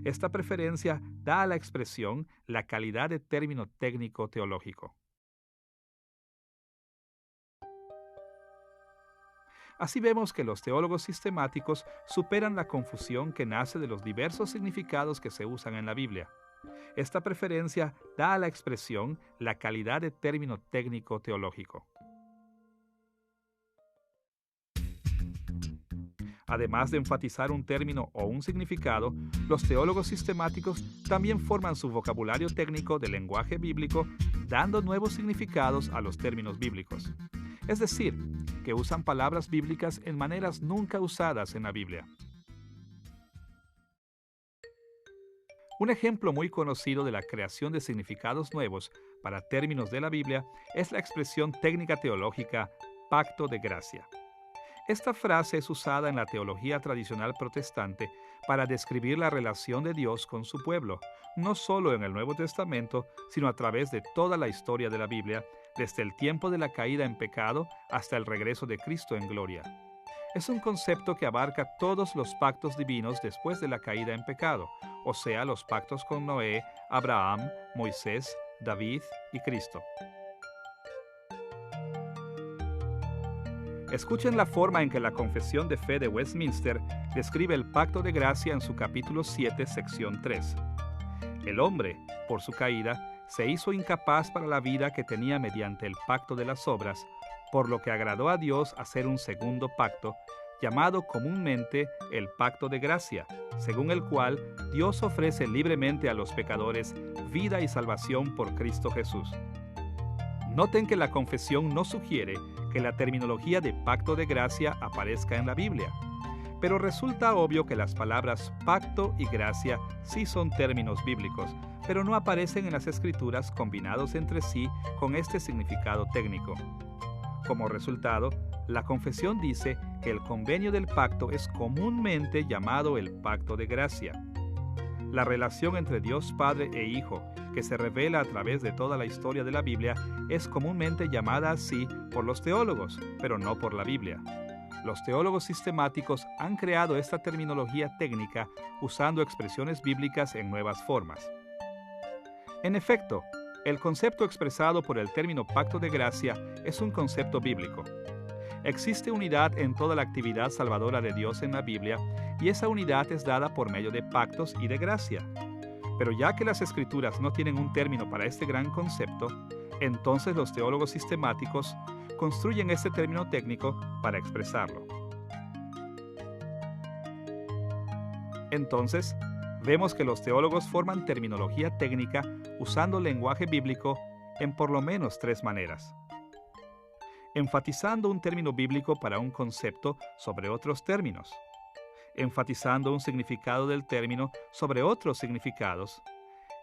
Esta preferencia da a la expresión la calidad de término técnico teológico. Así vemos que los teólogos sistemáticos superan la confusión que nace de los diversos significados que se usan en la Biblia. Esta preferencia da a la expresión la calidad de término técnico teológico. Además de enfatizar un término o un significado, los teólogos sistemáticos también forman su vocabulario técnico del lenguaje bíblico, dando nuevos significados a los términos bíblicos. Es decir, que usan palabras bíblicas en maneras nunca usadas en la Biblia. Un ejemplo muy conocido de la creación de significados nuevos para términos de la Biblia es la expresión técnica teológica pacto de gracia. Esta frase es usada en la teología tradicional protestante para describir la relación de Dios con su pueblo, no solo en el Nuevo Testamento, sino a través de toda la historia de la Biblia, desde el tiempo de la caída en pecado hasta el regreso de Cristo en gloria. Es un concepto que abarca todos los pactos divinos después de la caída en pecado, o sea, los pactos con Noé, Abraham, Moisés, David y Cristo. Escuchen la forma en que la Confesión de Fe de Westminster describe el pacto de gracia en su capítulo 7, sección 3. El hombre, por su caída, se hizo incapaz para la vida que tenía mediante el pacto de las obras, por lo que agradó a Dios hacer un segundo pacto, llamado comúnmente el pacto de gracia, según el cual Dios ofrece libremente a los pecadores vida y salvación por Cristo Jesús. Noten que la confesión no sugiere que la terminología de pacto de gracia aparezca en la Biblia, pero resulta obvio que las palabras pacto y gracia sí son términos bíblicos, pero no aparecen en las Escrituras combinados entre sí con este significado técnico. Como resultado, la confesión dice que el convenio del pacto es comúnmente llamado el pacto de gracia. La relación entre Dios Padre e Hijo, que se revela a través de toda la historia de la Biblia, es comúnmente llamada así por los teólogos, pero no por la Biblia. Los teólogos sistemáticos han creado esta terminología técnica usando expresiones bíblicas en nuevas formas. En efecto, El concepto expresado por el término pacto de gracia es un concepto bíblico. Existe unidad en toda la actividad salvadora de Dios en la Biblia, y esa unidad es dada por medio de pactos y de gracia. Pero ya que las Escrituras no tienen un término para este gran concepto, entonces los teólogos sistemáticos construyen este término técnico para expresarlo. Entonces, vemos que los teólogos forman terminología técnica usando lenguaje bíblico en por lo menos tres maneras: enfatizando un término bíblico para un concepto sobre otros términos, enfatizando un significado del término sobre otros significados,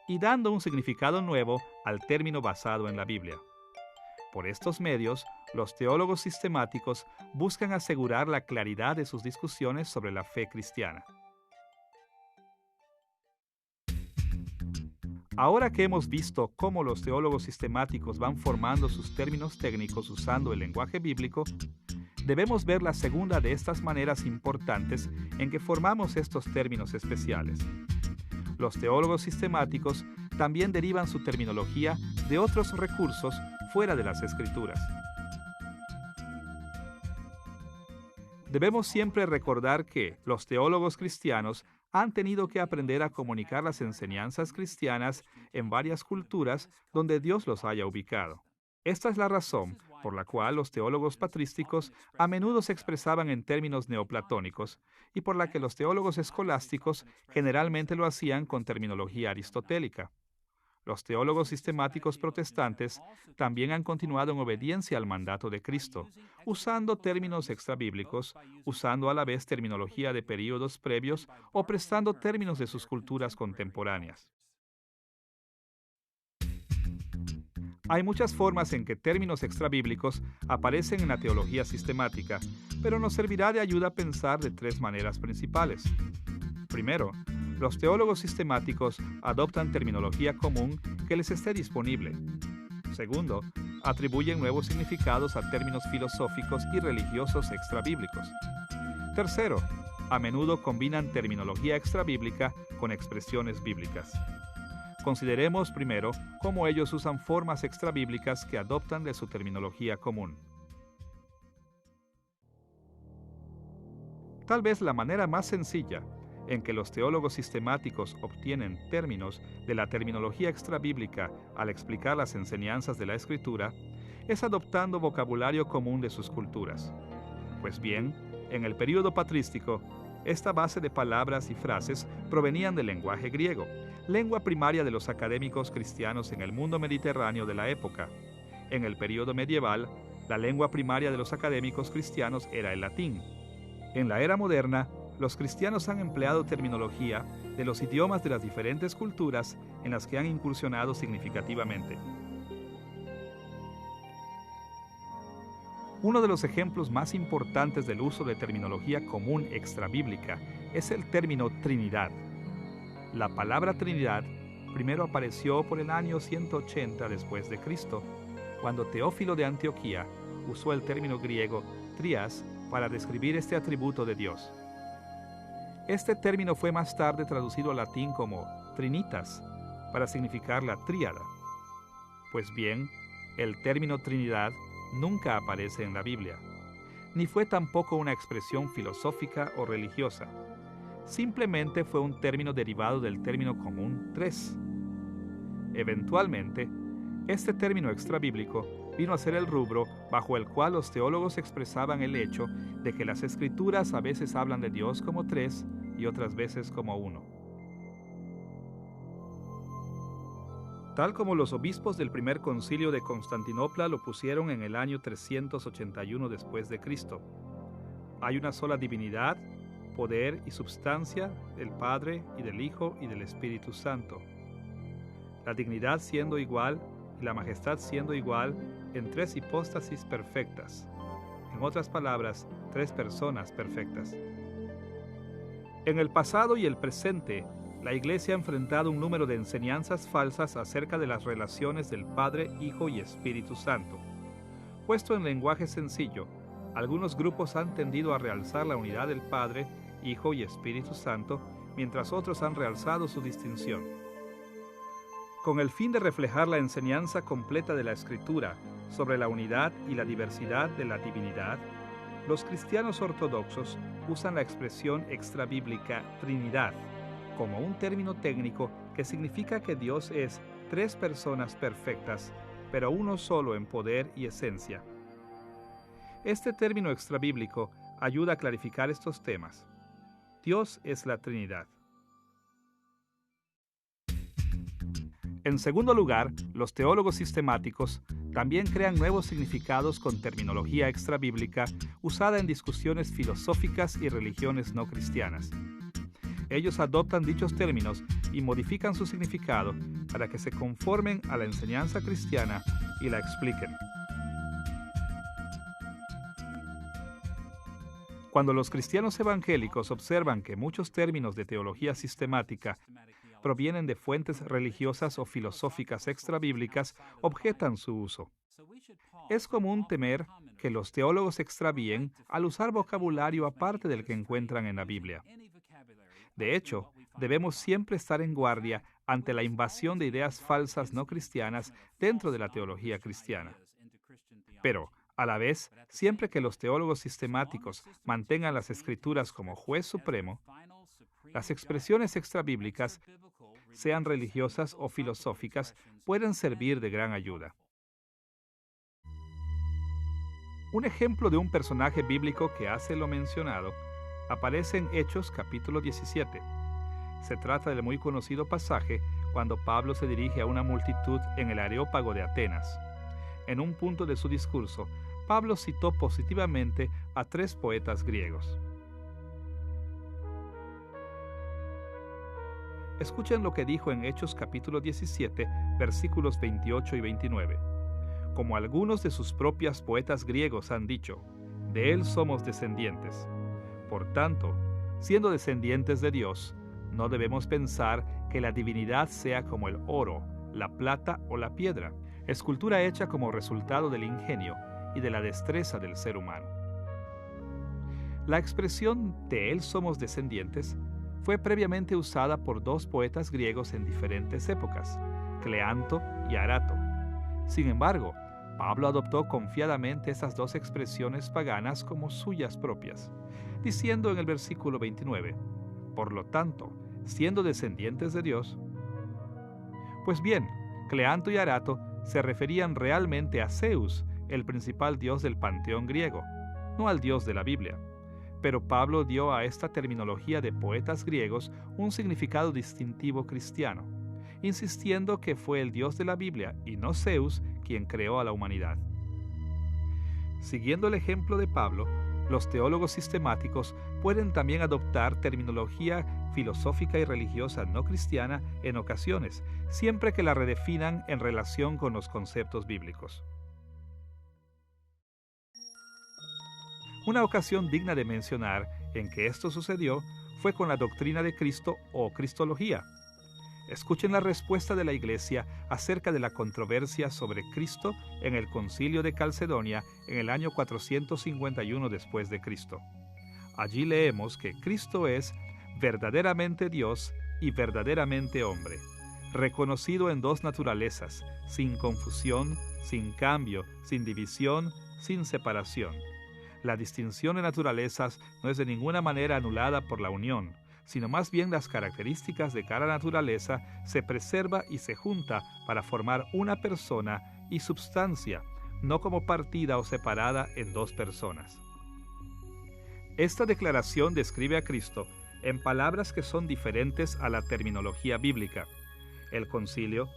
y dando un significado nuevo al término basado en la Biblia. Por estos medios, los teólogos sistemáticos buscan asegurar la claridad de sus discusiones sobre la fe cristiana. Ahora que hemos visto cómo los teólogos sistemáticos van formando sus términos técnicos usando el lenguaje bíblico, debemos ver la segunda de estas maneras importantes en que formamos estos términos especiales. Los teólogos sistemáticos también derivan su terminología de otros recursos fuera de las Escrituras. Debemos siempre recordar que los teólogos cristianos han tenido que aprender a comunicar las enseñanzas cristianas en varias culturas donde Dios los haya ubicado. Esta es la razón por la cual los teólogos patrísticos a menudo se expresaban en términos neoplatónicos y por la que los teólogos escolásticos generalmente lo hacían con terminología aristotélica. Los teólogos sistemáticos protestantes también han continuado en obediencia al mandato de Cristo, usando términos extrabíblicos, usando a la vez terminología de períodos previos o prestando términos de sus culturas contemporáneas. Hay muchas formas en que términos extrabíblicos aparecen en la teología sistemática, pero nos servirá de ayuda a pensar de tres maneras principales. Primero, los teólogos sistemáticos adoptan terminología común que les esté disponible. Segundo, atribuyen nuevos significados a términos filosóficos y religiosos extrabíblicos. Tercero, a menudo combinan terminología extrabíblica con expresiones bíblicas. Consideremos primero cómo ellos usan formas extrabíblicas que adoptan de su terminología común. Tal vez la manera más sencilla en que los teólogos sistemáticos obtienen términos de la terminología extrabíblica al explicar las enseñanzas de la Escritura es adoptando vocabulario común de sus culturas. Pues bien, en el período patrístico, esta base de palabras y frases provenían del lenguaje griego, lengua primaria de los académicos cristianos en el mundo mediterráneo de la época. En el período medieval, la lengua primaria de los académicos cristianos era el latín. En la era moderna, los cristianos han empleado terminología de los idiomas de las diferentes culturas en las que han incursionado significativamente. Uno de los ejemplos más importantes del uso de terminología común extrabíblica es el término Trinidad. La palabra Trinidad primero apareció por el año 180 después de Cristo, cuando Teófilo de Antioquía usó el término griego trias para describir este atributo de Dios. Este término fue más tarde traducido al latín como trinitas, para significar la tríada. Pues bien, el término Trinidad nunca aparece en la Biblia, ni fue tampoco una expresión filosófica o religiosa. Simplemente fue un término derivado del término común tres. Eventualmente, este término extrabíblico vino a ser el rubro bajo el cual los teólogos expresaban el hecho de que las Escrituras a veces hablan de Dios como tres y otras veces como uno. Tal como los obispos del primer concilio de Constantinopla lo pusieron en el año 381 después de Cristo. Hay una sola divinidad, poder y substancia del Padre y del Hijo y del Espíritu Santo. La dignidad siendo igual y la majestad siendo igual en tres hipóstasis perfectas. En otras palabras, tres personas perfectas. En el pasado y el presente, la Iglesia ha enfrentado un número de enseñanzas falsas acerca de las relaciones del Padre, Hijo y Espíritu Santo. Puesto en lenguaje sencillo, algunos grupos han tendido a realzar la unidad del Padre, Hijo y Espíritu Santo, mientras otros han realzado su distinción. Con el fin de reflejar la enseñanza completa de la Escritura sobre la unidad y la diversidad de la divinidad, los cristianos ortodoxos usan la expresión extrabíblica Trinidad como un término técnico que significa que Dios es tres personas perfectas, pero uno solo en poder y esencia. Este término extrabíblico ayuda a clarificar estos temas. Dios es la Trinidad. En segundo lugar, los teólogos sistemáticos también crean nuevos significados con terminología extrabíblica usada en discusiones filosóficas y religiones no cristianas. Ellos adoptan dichos términos y modifican su significado para que se conformen a la enseñanza cristiana y la expliquen. Cuando los cristianos evangélicos observan que muchos términos de teología sistemática provienen de fuentes religiosas o filosóficas extrabíblicas, objetan su uso. Es común temer que los teólogos se extravíen al usar vocabulario aparte del que encuentran en la Biblia. De hecho, debemos siempre estar en guardia ante la invasión de ideas falsas no cristianas dentro de la teología cristiana. Pero, a la vez, siempre que los teólogos sistemáticos mantengan las Escrituras como juez supremo, las expresiones extrabíblicas, sean religiosas o filosóficas, pueden servir de gran ayuda. Un ejemplo de un personaje bíblico que hace lo mencionado aparece en Hechos capítulo 17. Se trata del muy conocido pasaje cuando Pablo se dirige a una multitud en el Areópago de Atenas. En un punto de su discurso, Pablo citó positivamente a tres poetas griegos. Escuchen lo que dijo en Hechos capítulo 17, versículos 28 y 29. Como algunos de sus propias poetas griegos han dicho, de él somos descendientes. Por tanto, siendo descendientes de Dios, no debemos pensar que la divinidad sea como el oro, la plata o la piedra, escultura hecha como resultado del ingenio y de la destreza del ser humano. La expresión de él somos descendientes fue previamente usada por dos poetas griegos en diferentes épocas, Cleanto y Arato. Sin embargo, Pablo adoptó confiadamente esas dos expresiones paganas como suyas propias, diciendo en el versículo 29, por lo tanto, siendo descendientes de Dios. Pues bien, Cleanto y Arato se referían realmente a Zeus, el principal dios del panteón griego, no al dios de la Biblia. Pero Pablo dio a esta terminología de poetas griegos un significado distintivo cristiano, insistiendo que fue el Dios de la Biblia y no Zeus quien creó a la humanidad. Siguiendo el ejemplo de Pablo, los teólogos sistemáticos pueden también adoptar terminología filosófica y religiosa no cristiana en ocasiones, siempre que la redefinan en relación con los conceptos bíblicos. Una ocasión digna de mencionar en que esto sucedió fue con la doctrina de Cristo o cristología. Escuchen la respuesta de la Iglesia acerca de la controversia sobre Cristo en el Concilio de Calcedonia en el año 451 después de Cristo. Allí leemos que Cristo es verdaderamente Dios y verdaderamente hombre, reconocido en dos naturalezas, sin confusión, sin cambio, sin división, sin separación. La distinción de naturalezas no es de ninguna manera anulada por la unión, sino más bien las características de cada naturaleza se preserva y se junta para formar una persona y substancia, no como partida o separada en dos personas. Esta declaración describe a Cristo en palabras que son diferentes a la terminología bíblica. El concilio,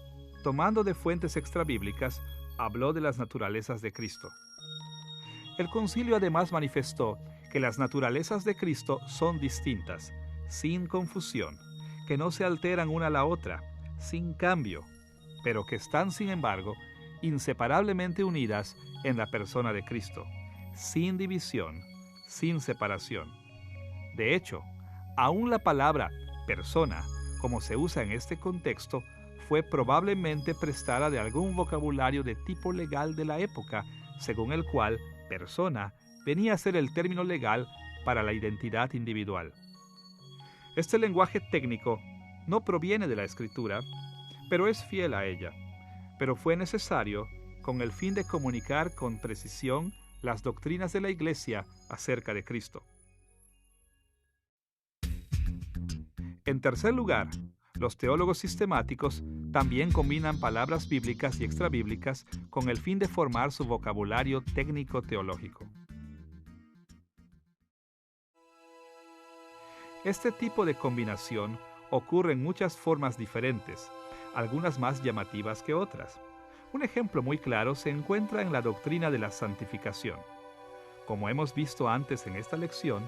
tomando de fuentes extrabíblicas, habló de las naturalezas de Cristo. El concilio además manifestó que las naturalezas de Cristo son distintas, sin confusión, que no se alteran una a la otra, sin cambio, pero que están, sin embargo, inseparablemente unidas en la persona de Cristo, sin división, sin separación. De hecho, aún la palabra persona, como se usa en este contexto, fue probablemente prestada de algún vocabulario de tipo legal de la época, según el cual persona venía a ser el término legal para la identidad individual. Este lenguaje técnico no proviene de la Escritura, pero es fiel a ella. Pero fue necesario con el fin de comunicar con precisión las doctrinas de la Iglesia acerca de Cristo. En tercer lugar, los teólogos sistemáticos también combinan palabras bíblicas y extrabíblicas con el fin de formar su vocabulario técnico teológico. Este tipo de combinación ocurre en muchas formas diferentes, algunas más llamativas que otras. Un ejemplo muy claro se encuentra en la doctrina de la santificación. Como hemos visto antes en esta lección,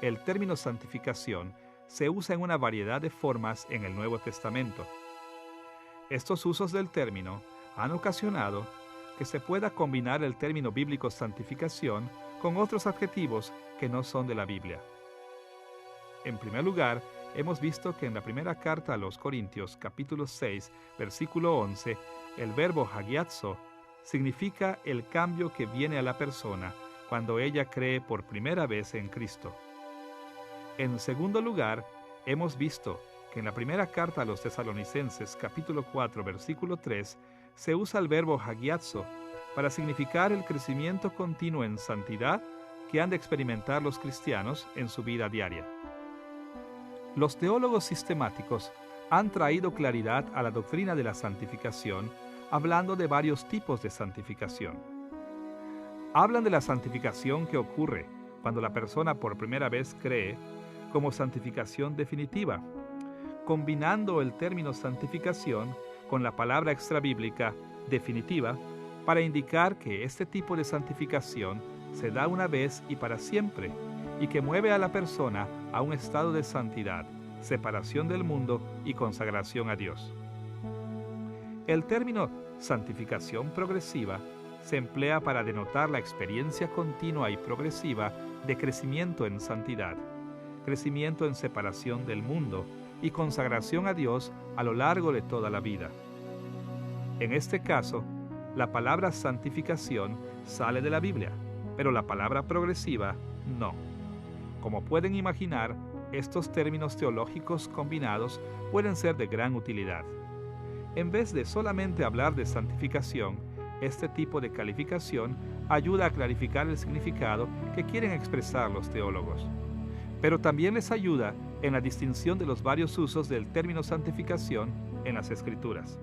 el término santificación se usa en una variedad de formas en el Nuevo Testamento. Estos usos del término han ocasionado que se pueda combinar el término bíblico santificación con otros adjetivos que no son de la Biblia. En primer lugar, hemos visto que en la primera carta a los Corintios, capítulo 6, versículo 11, el verbo hagiazo significa el cambio que viene a la persona cuando ella cree por primera vez en Cristo. En segundo lugar, hemos visto que en la primera carta a los Tesalonicenses, capítulo 4, versículo 3, se usa el verbo hagiazo para significar el crecimiento continuo en santidad que han de experimentar los cristianos en su vida diaria. Los teólogos sistemáticos han traído claridad a la doctrina de la santificación, hablando de varios tipos de santificación. Hablan de la santificación que ocurre cuando la persona por primera vez cree, como santificación definitiva, combinando el término santificación con la palabra extrabíblica definitiva para indicar que este tipo de santificación se da una vez y para siempre, y que mueve a la persona a un estado de santidad, separación del mundo y consagración a Dios. El término santificación progresiva se emplea para denotar la experiencia continua y progresiva de crecimiento en santidad, crecimiento en separación del mundo y consagración a Dios a lo largo de toda la vida. En este caso, la palabra santificación sale de la Biblia, pero la palabra progresiva no. Como pueden imaginar, estos términos teológicos combinados pueden ser de gran utilidad. En vez de solamente hablar de santificación, este tipo de calificación ayuda a clarificar el significado que quieren expresar los teólogos. Pero también les ayuda en la distinción de los varios usos del término santificación en las Escrituras.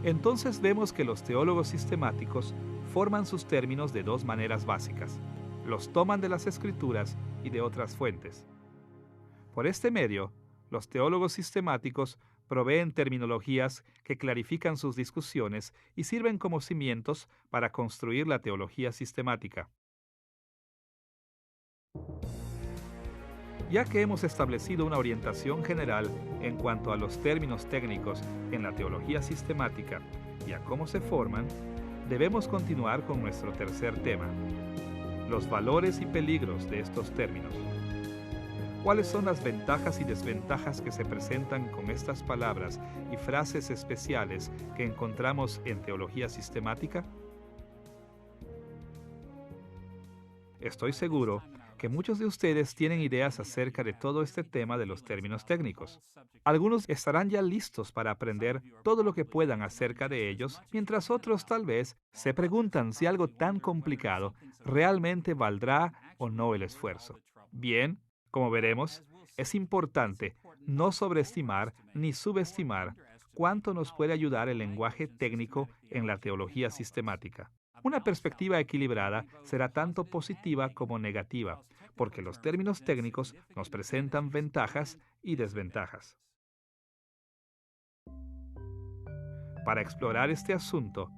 Entonces vemos que los teólogos sistemáticos forman sus términos de dos maneras básicas. Los toman de las Escrituras y de otras fuentes. Por este medio, los teólogos sistemáticos proveen terminologías que clarifican sus discusiones y sirven como cimientos para construir la teología sistemática. Ya que hemos establecido una orientación general en cuanto a los términos técnicos en la teología sistemática y a cómo se forman, debemos continuar con nuestro tercer tema: los valores y peligros de estos términos. ¿Cuáles son las ventajas y desventajas que se presentan con estas palabras y frases especiales que encontramos en teología sistemática? Estoy seguro que muchos de ustedes tienen ideas acerca de todo este tema de los términos técnicos. Algunos estarán ya listos para aprender todo lo que puedan acerca de ellos, mientras otros tal vez se preguntan si algo tan complicado realmente valdrá o no el esfuerzo. Bien, como veremos, es importante no sobreestimar ni subestimar cuánto nos puede ayudar el lenguaje técnico en la teología sistemática. Una perspectiva equilibrada será tanto positiva como negativa, porque los términos técnicos nos presentan ventajas y desventajas. Para explorar este asunto,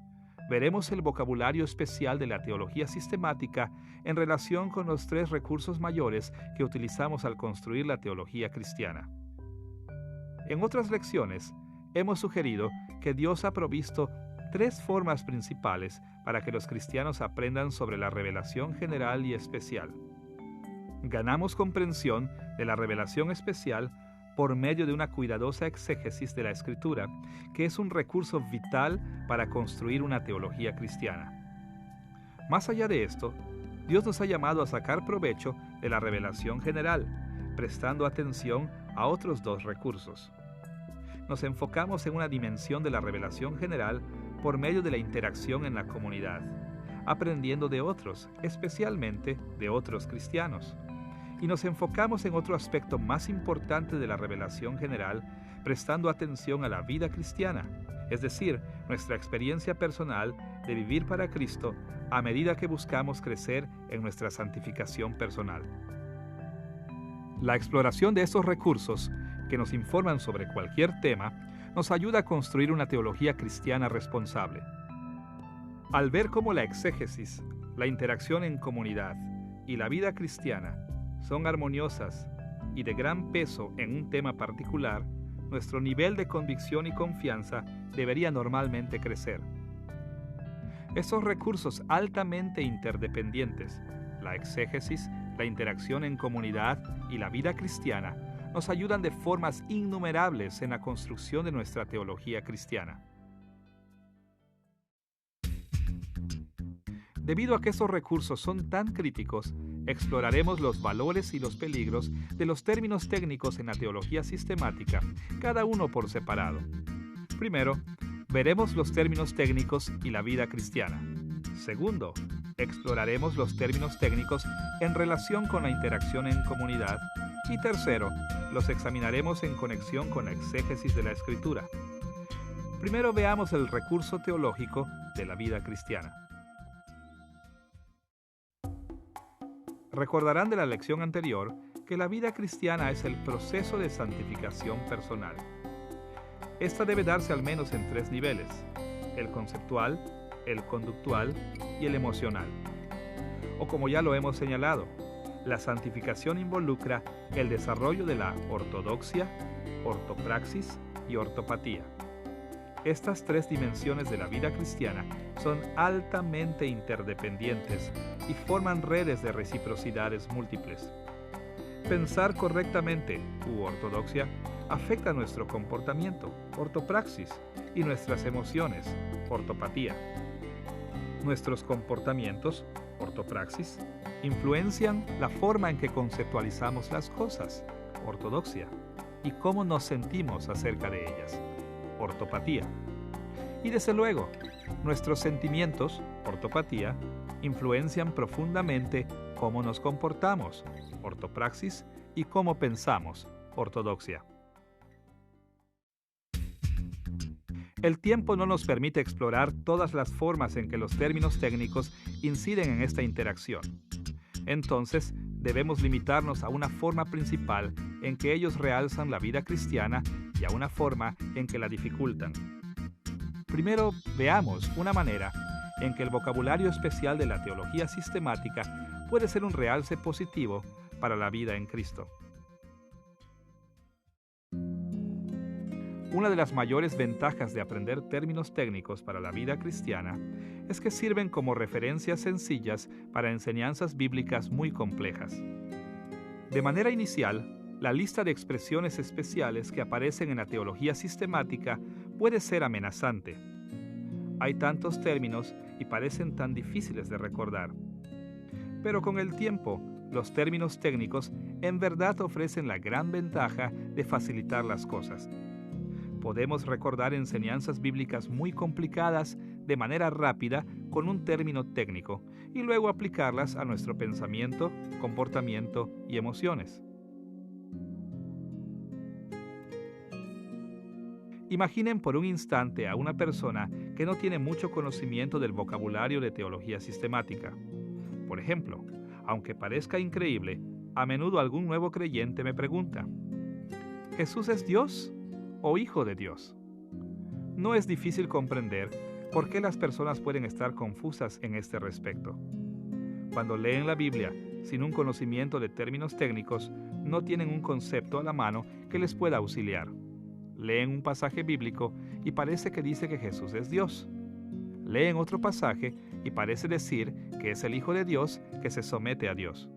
veremos el vocabulario especial de la teología sistemática en relación con los tres recursos mayores que utilizamos al construir la teología cristiana. En otras lecciones, hemos sugerido que Dios ha provisto tres formas principales para que los cristianos aprendan sobre la revelación general y especial. Ganamos comprensión de la revelación especial por medio de una cuidadosa exégesis de la Escritura, que es un recurso vital para construir una teología cristiana. Más allá de esto, Dios nos ha llamado a sacar provecho de la revelación general, prestando atención a otros dos recursos. Nos enfocamos en una dimensión de la revelación general por medio de la interacción en la comunidad, aprendiendo de otros, especialmente de otros cristianos. Y nos enfocamos en otro aspecto más importante de la revelación general, prestando atención a la vida cristiana, es decir, nuestra experiencia personal de vivir para Cristo a medida que buscamos crecer en nuestra santificación personal. La exploración de estos recursos, que nos informan sobre cualquier tema, nos ayuda a construir una teología cristiana responsable. Al ver cómo la exégesis, la interacción en comunidad y la vida cristiana son armoniosas y de gran peso en un tema particular, nuestro nivel de convicción y confianza debería normalmente crecer. Estos recursos altamente interdependientes, la exégesis, la interacción en comunidad y la vida cristiana, nos ayudan de formas innumerables en la construcción de nuestra teología cristiana. Debido a que estos recursos son tan críticos, exploraremos los valores y los peligros de los términos técnicos en la teología sistemática, cada uno por separado. Primero, veremos los términos técnicos y la vida cristiana. Segundo, exploraremos los términos técnicos en relación con la interacción en comunidad. Y tercero, los examinaremos en conexión con la exégesis de la Escritura. Primero veamos el recurso teológico de la vida cristiana. Recordarán de la lección anterior que la vida cristiana es el proceso de santificación personal. Esta debe darse al menos en 3 niveles: el conceptual, el conductual y el emocional. O como ya lo hemos señalado, la santificación involucra el desarrollo de la ortodoxia, ortopraxis y ortopatía. Estas 3 dimensiones de la vida cristiana son altamente interdependientes y forman redes de reciprocidades múltiples. Pensar correctamente, u ortodoxia, afecta nuestro comportamiento, ortopraxis, y nuestras emociones, ortopatía. Nuestros comportamientos, ortopraxis, influencian la forma en que conceptualizamos las cosas, ortodoxia, y cómo nos sentimos acerca de ellas, ortopatía. Y desde luego, nuestros sentimientos, ortopatía, influencian profundamente cómo nos comportamos, ortopraxis, y cómo pensamos, ortodoxia. El tiempo no nos permite explorar todas las formas en que los términos técnicos inciden en esta interacción. Entonces, debemos limitarnos a una forma principal en que ellos realzan la vida cristiana y a una forma en que la dificultan. Primero, veamos una manera en que el vocabulario especial de la teología sistemática puede ser un realce positivo para la vida en Cristo. Una de las mayores ventajas de aprender términos técnicos para la vida cristiana es que sirven como referencias sencillas para enseñanzas bíblicas muy complejas. De manera inicial, la lista de expresiones especiales que aparecen en la teología sistemática puede ser amenazante. Hay tantos términos y parecen tan difíciles de recordar. Pero con el tiempo, los términos técnicos en verdad ofrecen la gran ventaja de facilitar las cosas. Podemos recordar enseñanzas bíblicas muy complicadas de manera rápida con un término técnico y luego aplicarlas a nuestro pensamiento, comportamiento y emociones. Imaginen por un instante a una persona que no tiene mucho conocimiento del vocabulario de teología sistemática. Por ejemplo, aunque parezca increíble, a menudo algún nuevo creyente me pregunta: ¿Jesús es Dios o Hijo de Dios? No es difícil comprender por qué las personas pueden estar confusas en este respecto. Cuando leen la Biblia sin un conocimiento de términos técnicos, no tienen un concepto a la mano que les pueda auxiliar. Leen un pasaje bíblico y parece que dice que Jesús es Dios. Leen otro pasaje y parece decir que es el Hijo de Dios que se somete a Dios.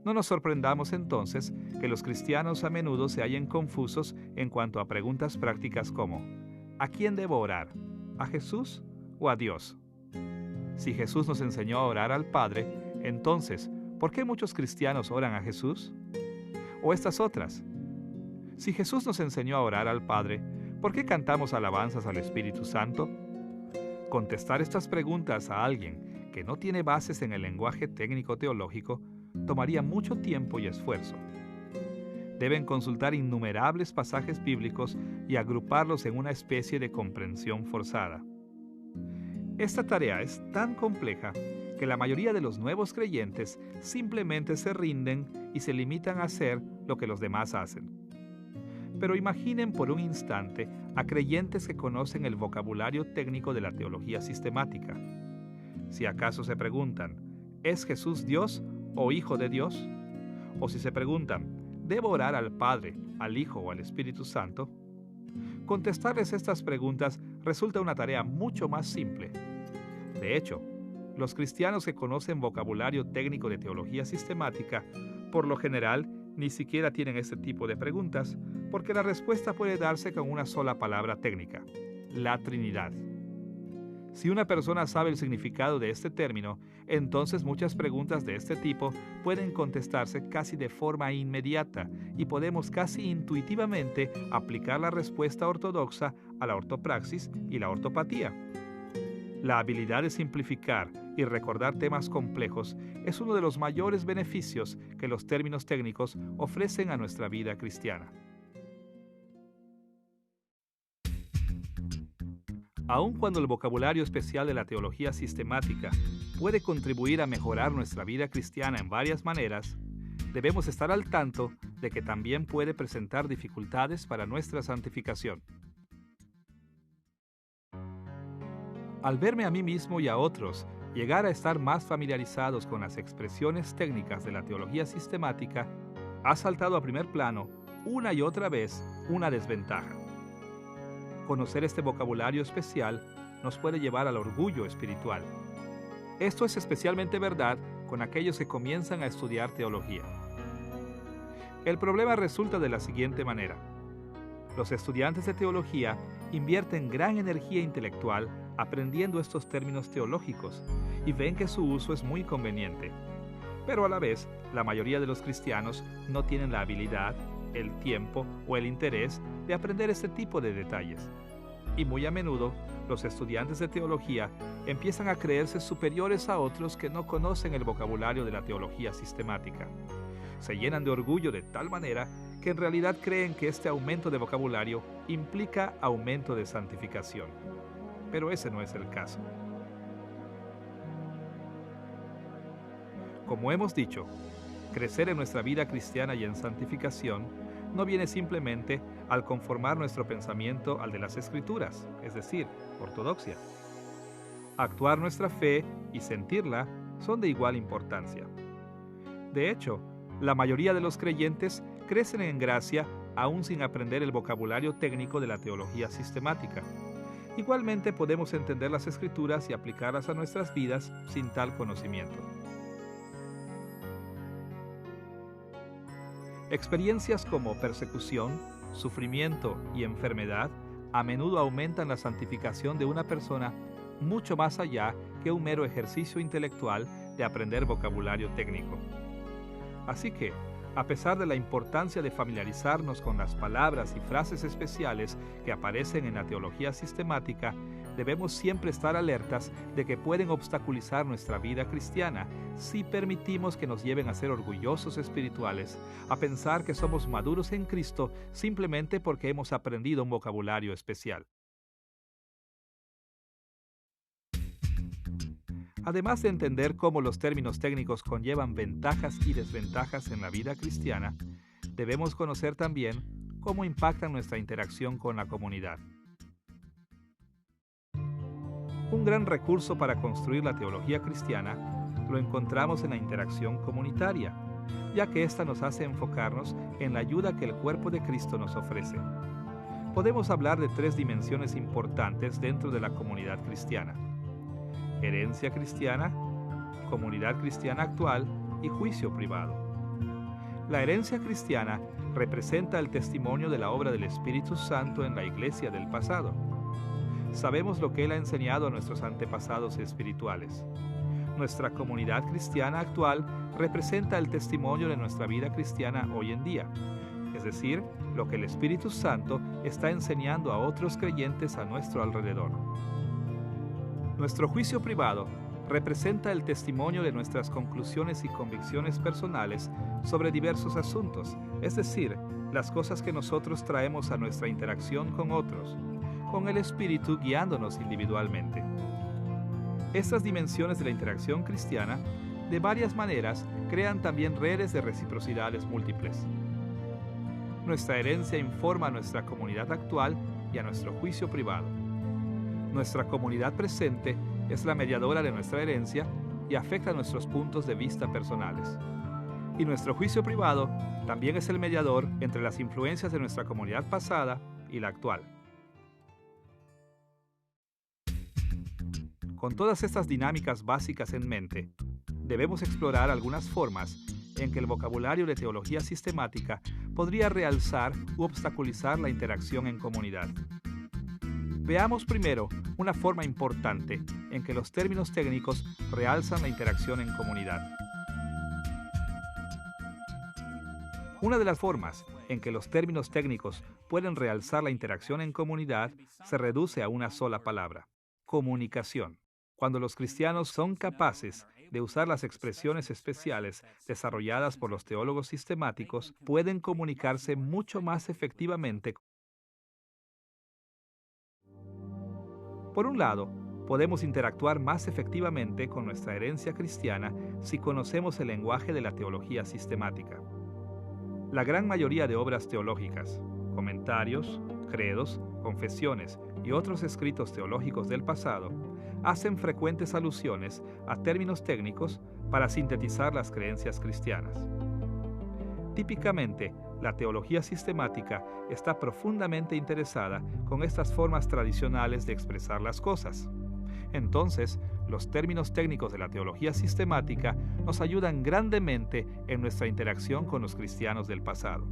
No nos sorprendamos entonces que los cristianos a menudo se hallen confusos en cuanto a preguntas prácticas como: ¿a quién debo orar? ¿A Jesús o a Dios? Si Jesús nos enseñó a orar al Padre, entonces, ¿por qué muchos cristianos oran a Jesús? O estas otras: Si Jesús nos enseñó a orar al Padre, ¿por qué cantamos alabanzas al Espíritu Santo? Contestar estas preguntas a alguien que no tiene bases en el lenguaje técnico teológico tomaría mucho tiempo y esfuerzo. Deben consultar innumerables pasajes bíblicos y agruparlos en una especie de comprensión forzada. Esta tarea es tan compleja que la mayoría de los nuevos creyentes simplemente se rinden y se limitan a hacer lo que los demás hacen. Pero imaginen por un instante a creyentes que conocen el vocabulario técnico de la teología sistemática. Si acaso se preguntan, ¿es Jesús Dios o Hijo de Dios? O si se preguntan, ¿debo orar al Padre, al Hijo o al Espíritu Santo? Contestarles estas preguntas resulta una tarea mucho más simple. De hecho, los cristianos que conocen vocabulario técnico de teología sistemática, por lo general, ni siquiera tienen este tipo de preguntas, porque la respuesta puede darse con una sola palabra técnica: la Trinidad. Si una persona sabe el significado de este término, entonces muchas preguntas de este tipo pueden contestarse casi de forma inmediata y podemos casi intuitivamente aplicar la respuesta ortodoxa a la ortopraxis y la ortopatía. La habilidad de simplificar y recordar temas complejos es uno de los mayores beneficios que los términos técnicos ofrecen a nuestra vida cristiana. Aun cuando el vocabulario especial de la teología sistemática puede contribuir a mejorar nuestra vida cristiana en varias maneras, debemos estar al tanto de que también puede presentar dificultades para nuestra santificación. Al verme a mí mismo y a otros llegar a estar más familiarizados con las expresiones técnicas de la teología sistemática, ha saltado a primer plano una y otra vez una desventaja. Conocer este vocabulario especial nos puede llevar al orgullo espiritual. Esto es especialmente verdad con aquellos que comienzan a estudiar teología. El problema resulta de la siguiente manera. Los estudiantes de teología invierten gran energía intelectual aprendiendo estos términos teológicos y ven que su uso es muy conveniente. Pero a la vez, la mayoría de los cristianos no tienen la habilidad, el tiempo o el interés de aprender este tipo de detalles. Y muy a menudo, los estudiantes de teología empiezan a creerse superiores a otros que no conocen el vocabulario de la teología sistemática. Se llenan de orgullo de tal manera que en realidad creen que este aumento de vocabulario implica aumento de santificación. Pero ese no es el caso. Como hemos dicho, crecer en nuestra vida cristiana y en santificación no viene simplemente al conformar nuestro pensamiento al de las Escrituras, es decir, ortodoxia. Actuar nuestra fe y sentirla son de igual importancia. De hecho, la mayoría de los creyentes crecen en gracia aún sin aprender el vocabulario técnico de la teología sistemática. Igualmente podemos entender las Escrituras y aplicarlas a nuestras vidas sin tal conocimiento. Experiencias como persecución, sufrimiento y enfermedad a menudo aumentan la santificación de una persona mucho más allá que un mero ejercicio intelectual de aprender vocabulario técnico. Así que, a pesar de la importancia de familiarizarnos con las palabras y frases especiales que aparecen en la teología sistemática, debemos siempre estar alertas de que pueden obstaculizar nuestra vida cristiana si permitimos que nos lleven a ser orgullosos espirituales, a pensar que somos maduros en Cristo simplemente porque hemos aprendido un vocabulario especial. Además de entender cómo los términos técnicos conllevan ventajas y desventajas en la vida cristiana, debemos conocer también cómo impactan nuestra interacción con la comunidad. Un gran recurso para construir la teología cristiana lo encontramos en la interacción comunitaria, ya que ésta nos hace enfocarnos en la ayuda que el cuerpo de Cristo nos ofrece. Podemos hablar de 3 dimensiones importantes dentro de la comunidad cristiana: herencia cristiana, comunidad cristiana actual y juicio privado. La herencia cristiana representa el testimonio de la obra del Espíritu Santo en la iglesia del pasado. Sabemos lo que Él ha enseñado a nuestros antepasados espirituales. Nuestra comunidad cristiana actual representa el testimonio de nuestra vida cristiana hoy en día, es decir, lo que el Espíritu Santo está enseñando a otros creyentes a nuestro alrededor. Nuestro juicio privado representa el testimonio de nuestras conclusiones y convicciones personales sobre diversos asuntos, es decir, las cosas que nosotros traemos a nuestra interacción con otros, con el Espíritu guiándonos individualmente. Estas dimensiones de la interacción cristiana, de varias maneras, crean también redes de reciprocidades múltiples. Nuestra herencia informa a nuestra comunidad actual y a nuestro juicio privado. Nuestra comunidad presente es la mediadora de nuestra herencia y afecta nuestros puntos de vista personales. Y nuestro juicio privado también es el mediador entre las influencias de nuestra comunidad pasada y la actual. Con todas estas dinámicas básicas en mente, debemos explorar algunas formas en que el vocabulario de teología sistemática podría realzar u obstaculizar la interacción en comunidad. Veamos primero una forma importante en que los términos técnicos realzan la interacción en comunidad. Una de las formas en que los términos técnicos pueden realzar la interacción en comunidad se reduce a una sola palabra: comunicación. Cuando los cristianos son capaces de usar las expresiones especiales desarrolladas por los teólogos sistemáticos, pueden comunicarse mucho más efectivamente. Por un lado, podemos interactuar más efectivamente con nuestra herencia cristiana si conocemos el lenguaje de la teología sistemática. La gran mayoría de obras teológicas, comentarios, credos, confesiones y otros escritos teológicos del pasado hacen frecuentes alusiones a términos técnicos para sintetizar las creencias cristianas. Típicamente, la teología sistemática está profundamente interesada con estas formas tradicionales de expresar las cosas. Entonces, los términos técnicos de la teología sistemática nos ayudan grandemente en nuestra interacción con los cristianos del pasado.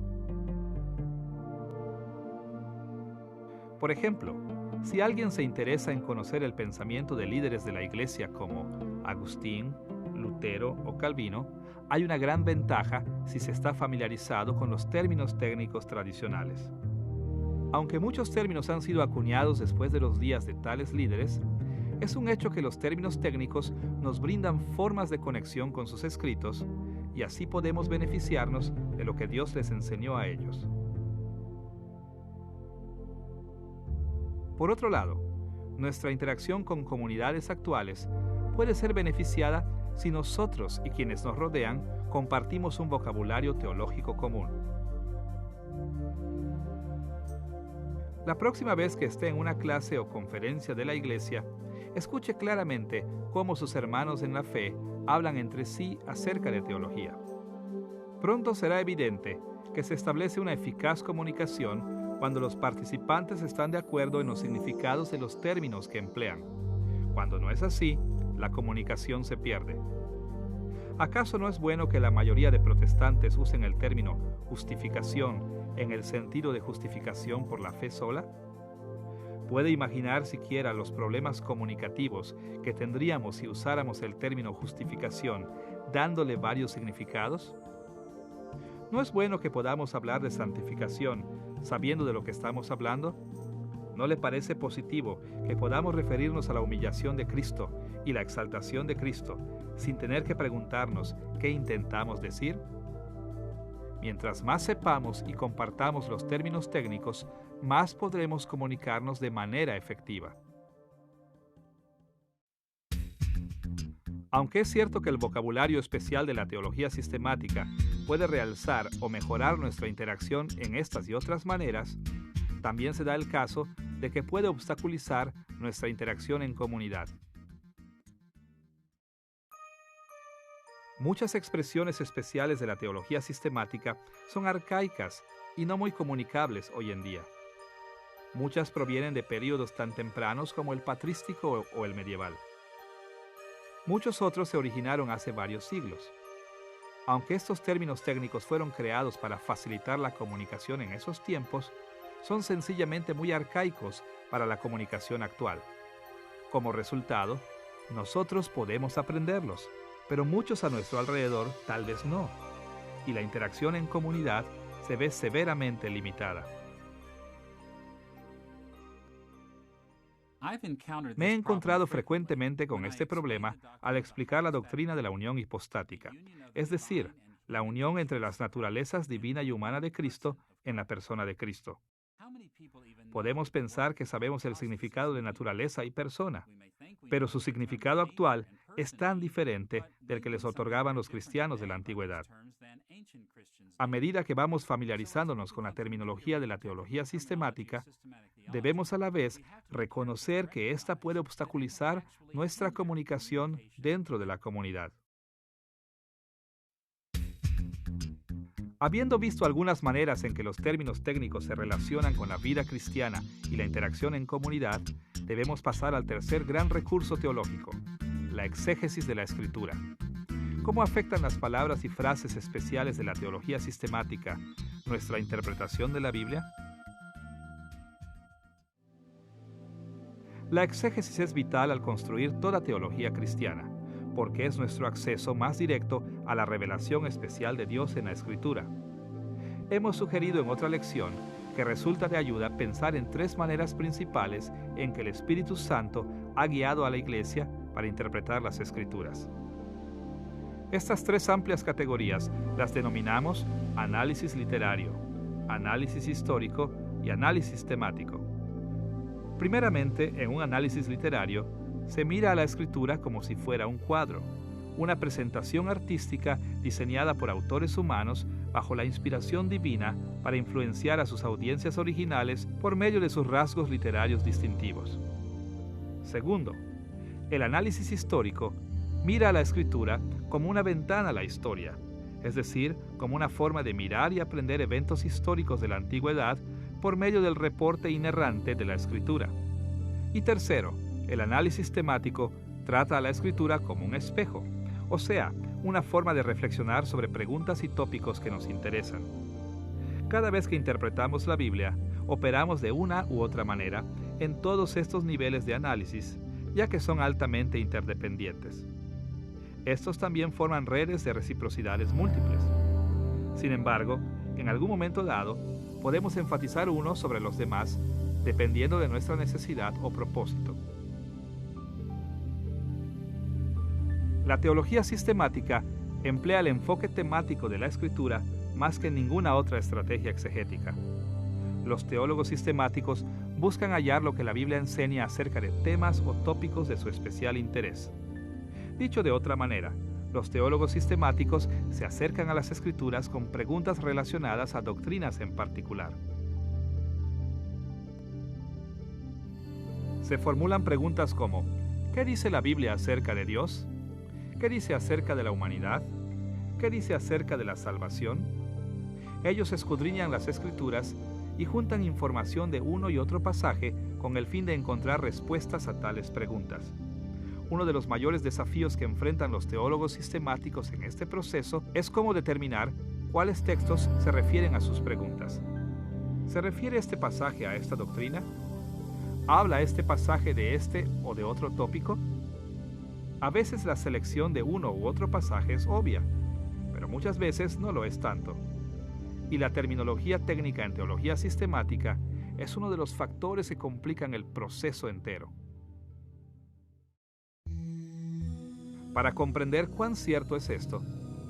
Por ejemplo, si alguien se interesa en conocer el pensamiento de líderes de la Iglesia como Agustín, Lutero o Calvino, hay una gran ventaja si se está familiarizado con los términos técnicos tradicionales. Aunque muchos términos han sido acuñados después de los días de tales líderes, es un hecho que los términos técnicos nos brindan formas de conexión con sus escritos y así podemos beneficiarnos de lo que Dios les enseñó a ellos. Por otro lado, nuestra interacción con comunidades actuales puede ser beneficiada si nosotros y quienes nos rodean compartimos un vocabulario teológico común. La próxima vez que esté en una clase o conferencia de la iglesia, escuche claramente cómo sus hermanos en la fe hablan entre sí acerca de teología. Pronto será evidente que se establece una eficaz comunicación cuando los participantes están de acuerdo en los significados de los términos que emplean. Cuando no es así, la comunicación se pierde. ¿Acaso no es bueno que la mayoría de protestantes usen el término justificación en el sentido de justificación por la fe sola? ¿Puede imaginar siquiera los problemas comunicativos que tendríamos si usáramos el término justificación dándole varios significados? ¿No es bueno que podamos hablar de santificación sabiendo de lo que estamos hablando? ¿No le parece positivo que podamos referirnos a la humillación de Cristo y la exaltación de Cristo sin tener que preguntarnos qué intentamos decir? Mientras más sepamos y compartamos los términos técnicos, más podremos comunicarnos de manera efectiva. Aunque es cierto que el vocabulario especial de la teología sistemática puede realzar o mejorar nuestra interacción en estas y otras maneras, también se da el caso de que puede obstaculizar nuestra interacción en comunidad. Muchas expresiones especiales de la teología sistemática son arcaicas y no muy comunicables hoy en día. Muchas provienen de períodos tan tempranos como el patrístico o el medieval. Muchos otros se originaron hace varios siglos. Aunque estos términos técnicos fueron creados para facilitar la comunicación en esos tiempos, son sencillamente muy arcaicos para la comunicación actual. Como resultado, nosotros podemos aprenderlos, pero muchos a nuestro alrededor tal vez no, y la interacción en comunidad se ve severamente limitada. Me he encontrado frecuentemente con este problema al explicar la doctrina de la unión hipostática, es decir, la unión entre las naturalezas divina y humana de Cristo en la persona de Cristo. Podemos pensar que sabemos el significado de naturaleza y persona, pero su significado actual es tan diferente del que les otorgaban los cristianos de la antigüedad. A medida que vamos familiarizándonos con la terminología de la teología sistemática, debemos a la vez reconocer que ésta puede obstaculizar nuestra comunicación dentro de la comunidad. Habiendo visto algunas maneras en que los términos técnicos se relacionan con la vida cristiana y la interacción en comunidad, debemos pasar al tercer gran recurso teológico, la exégesis de la Escritura. ¿Cómo afectan las palabras y frases especiales de la teología sistemática nuestra interpretación de la Biblia? La exégesis es vital al construir toda teología cristiana, porque es nuestro acceso más directo a la revelación especial de Dios en la Escritura. Hemos sugerido en otra lección que resulta de ayuda pensar en tres maneras principales en que el Espíritu Santo ha guiado a la Iglesia para interpretar las Escrituras. Estas tres amplias categorías las denominamos análisis literario, análisis histórico y análisis temático. Primeramente, en un análisis literario, se mira a la Escritura como si fuera un cuadro, una presentación artística diseñada por autores humanos bajo la inspiración divina para influenciar a sus audiencias originales por medio de sus rasgos literarios distintivos. Segundo, el análisis histórico mira a la Escritura como una ventana a la historia, es decir, como una forma de mirar y aprender eventos históricos de la antigüedad por medio del reporte inerrante de la Escritura. Y tercero, el análisis temático trata a la Escritura como un espejo, o sea, una forma de reflexionar sobre preguntas y tópicos que nos interesan. Cada vez que interpretamos la Biblia, operamos de una u otra manera en todos estos niveles de análisis, ya que son altamente interdependientes. Estos también forman redes de reciprocidades múltiples. Sin embargo, en algún momento dado, podemos enfatizar uno sobre los demás dependiendo de nuestra necesidad o propósito. La teología sistemática emplea el enfoque temático de la Escritura más que ninguna otra estrategia exegética. Los teólogos sistemáticos buscan hallar lo que la Biblia enseña acerca de temas o tópicos de su especial interés. Dicho de otra manera, los teólogos sistemáticos se acercan a las Escrituras con preguntas relacionadas a doctrinas en particular. Se formulan preguntas como: ¿qué dice la Biblia acerca de Dios? ¿Qué dice acerca de la humanidad? ¿Qué dice acerca de la salvación? Ellos escudriñan las Escrituras y juntan información de uno y otro pasaje con el fin de encontrar respuestas a tales preguntas. Uno de los mayores desafíos que enfrentan los teólogos sistemáticos en este proceso es cómo determinar cuáles textos se refieren a sus preguntas. ¿Se refiere este pasaje a esta doctrina? ¿Habla este pasaje de este o de otro tópico? A veces la selección de uno u otro pasaje es obvia, pero muchas veces no lo es tanto. Y la terminología técnica en teología sistemática es uno de los factores que complican el proceso entero. Para comprender cuán cierto es esto,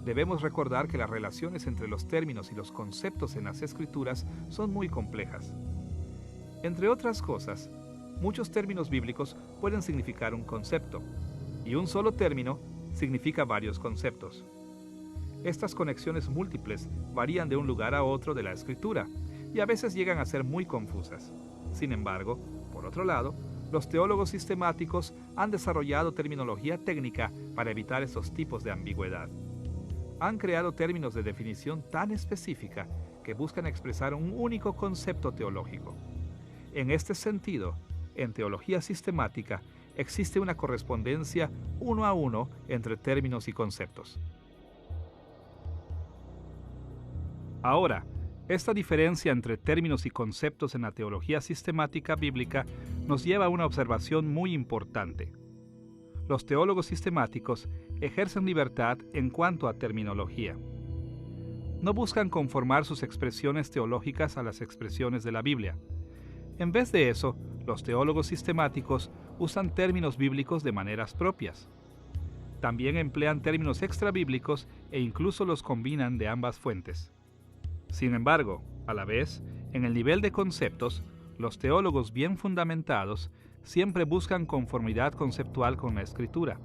debemos recordar que las relaciones entre los términos y los conceptos en las Escrituras son muy complejas. Entre otras cosas, muchos términos bíblicos pueden significar un concepto, y un solo término significa varios conceptos. Estas conexiones múltiples varían de un lugar a otro de la Escritura y a veces llegan a ser muy confusas. Sin embargo, por otro lado, los teólogos sistemáticos han desarrollado terminología técnica para evitar estos tipos de ambigüedad. Han creado términos de definición tan específica que buscan expresar un único concepto teológico. En este sentido, en teología sistemática, existe una correspondencia uno a uno entre términos y conceptos. Ahora, esta diferencia entre términos y conceptos en la teología sistemática bíblica nos lleva a una observación muy importante. Los teólogos sistemáticos ejercen libertad en cuanto a terminología. no buscan conformar sus expresiones teológicas a las expresiones de la Biblia. En vez de eso, los teólogos sistemáticos usan términos bíblicos de maneras propias. También emplean términos extrabíblicos e incluso los combinan de ambas fuentes. Sin embargo, a la vez, en el nivel de conceptos, los teólogos bien fundamentados siempre buscan conformidad conceptual con la Escritura.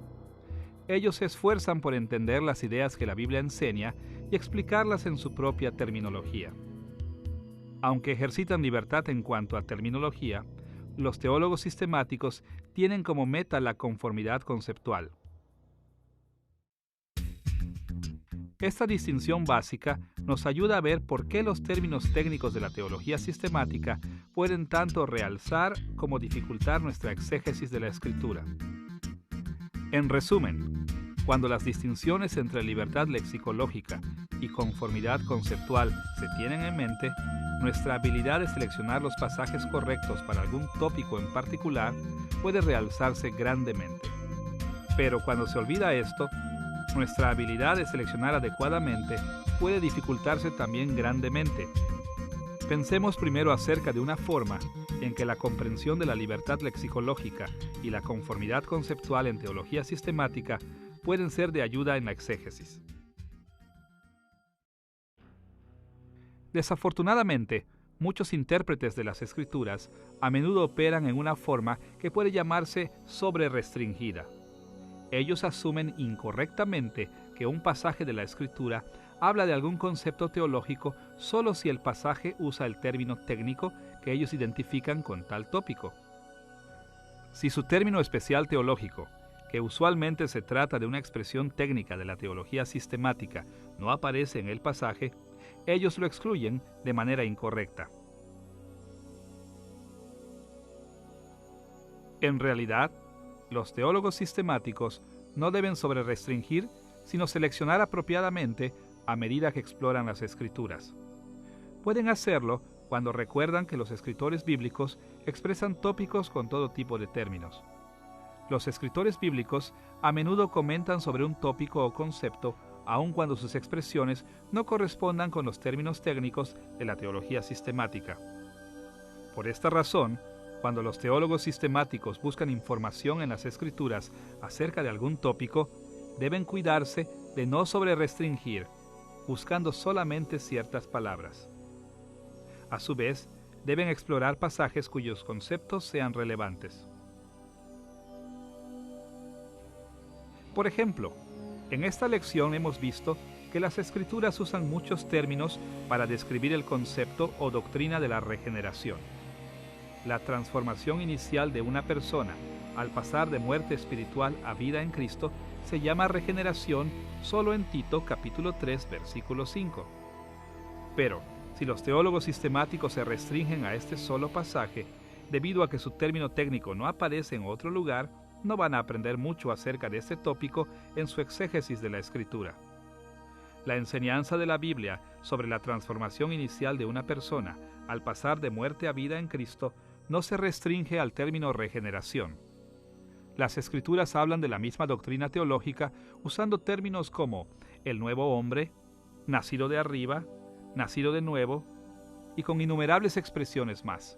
Ellos se esfuerzan por entender las ideas que la Biblia enseña y explicarlas en su propia terminología. Aunque ejercitan libertad en cuanto a terminología, los teólogos sistemáticos tienen como meta la conformidad conceptual. Esta distinción básica nos ayuda a ver por qué los términos técnicos de la teología sistemática pueden tanto realzar como dificultar nuestra exégesis de la Escritura. En resumen, cuando las distinciones entre libertad lexicológica y conformidad conceptual se tienen en mente, nuestra habilidad de seleccionar los pasajes correctos para algún tópico en particular puede realzarse grandemente. Pero cuando se olvida esto, nuestra habilidad de seleccionar adecuadamente puede dificultarse también grandemente. Pensemos primero acerca de una forma en que la comprensión de la libertad lexicológica y la conformidad conceptual en teología sistemática pueden ser de ayuda en la exégesis. Desafortunadamente, muchos intérpretes de las Escrituras a menudo operan en una forma que puede llamarse sobre-restringida. Ellos asumen incorrectamente que un pasaje de la Escritura habla de algún concepto teológico solo si el pasaje usa el término técnico que ellos identifican con tal tópico. Si su término especial teológico, que usualmente se trata de una expresión técnica de la teología sistemática, no aparece en el pasaje, ellos lo excluyen de manera incorrecta. En realidad, los teólogos sistemáticos no deben sobre-restringir, sino seleccionar apropiadamente a medida que exploran las Escrituras. Pueden hacerlo cuando recuerdan que los escritores bíblicos expresan tópicos con todo tipo de términos. Los escritores bíblicos a menudo comentan sobre un tópico o concepto, aun cuando sus expresiones no correspondan con los términos técnicos de la teología sistemática. Por esta razón, cuando los teólogos sistemáticos buscan información en las Escrituras acerca de algún tópico, deben cuidarse de no sobre-restringir, buscando solamente ciertas palabras. A su vez, deben explorar pasajes cuyos conceptos sean relevantes. Por ejemplo, en esta lección hemos visto que las Escrituras usan muchos términos para describir el concepto o doctrina de la regeneración. La transformación inicial de una persona al pasar de muerte espiritual a vida en Cristo se llama regeneración solo en Tito capítulo 3 versículo 5. Pero, si los teólogos sistemáticos se restringen a este solo pasaje, debido a que su término técnico no aparece en otro lugar, no van a aprender mucho acerca de este tópico en su exégesis de la Escritura. La enseñanza de la Biblia sobre la transformación inicial de una persona al pasar de muerte a vida en Cristo no se restringe al término regeneración. Las Escrituras hablan de la misma doctrina teológica usando términos como el nuevo hombre, nacido de arriba, nacido de nuevo, y con innumerables expresiones más.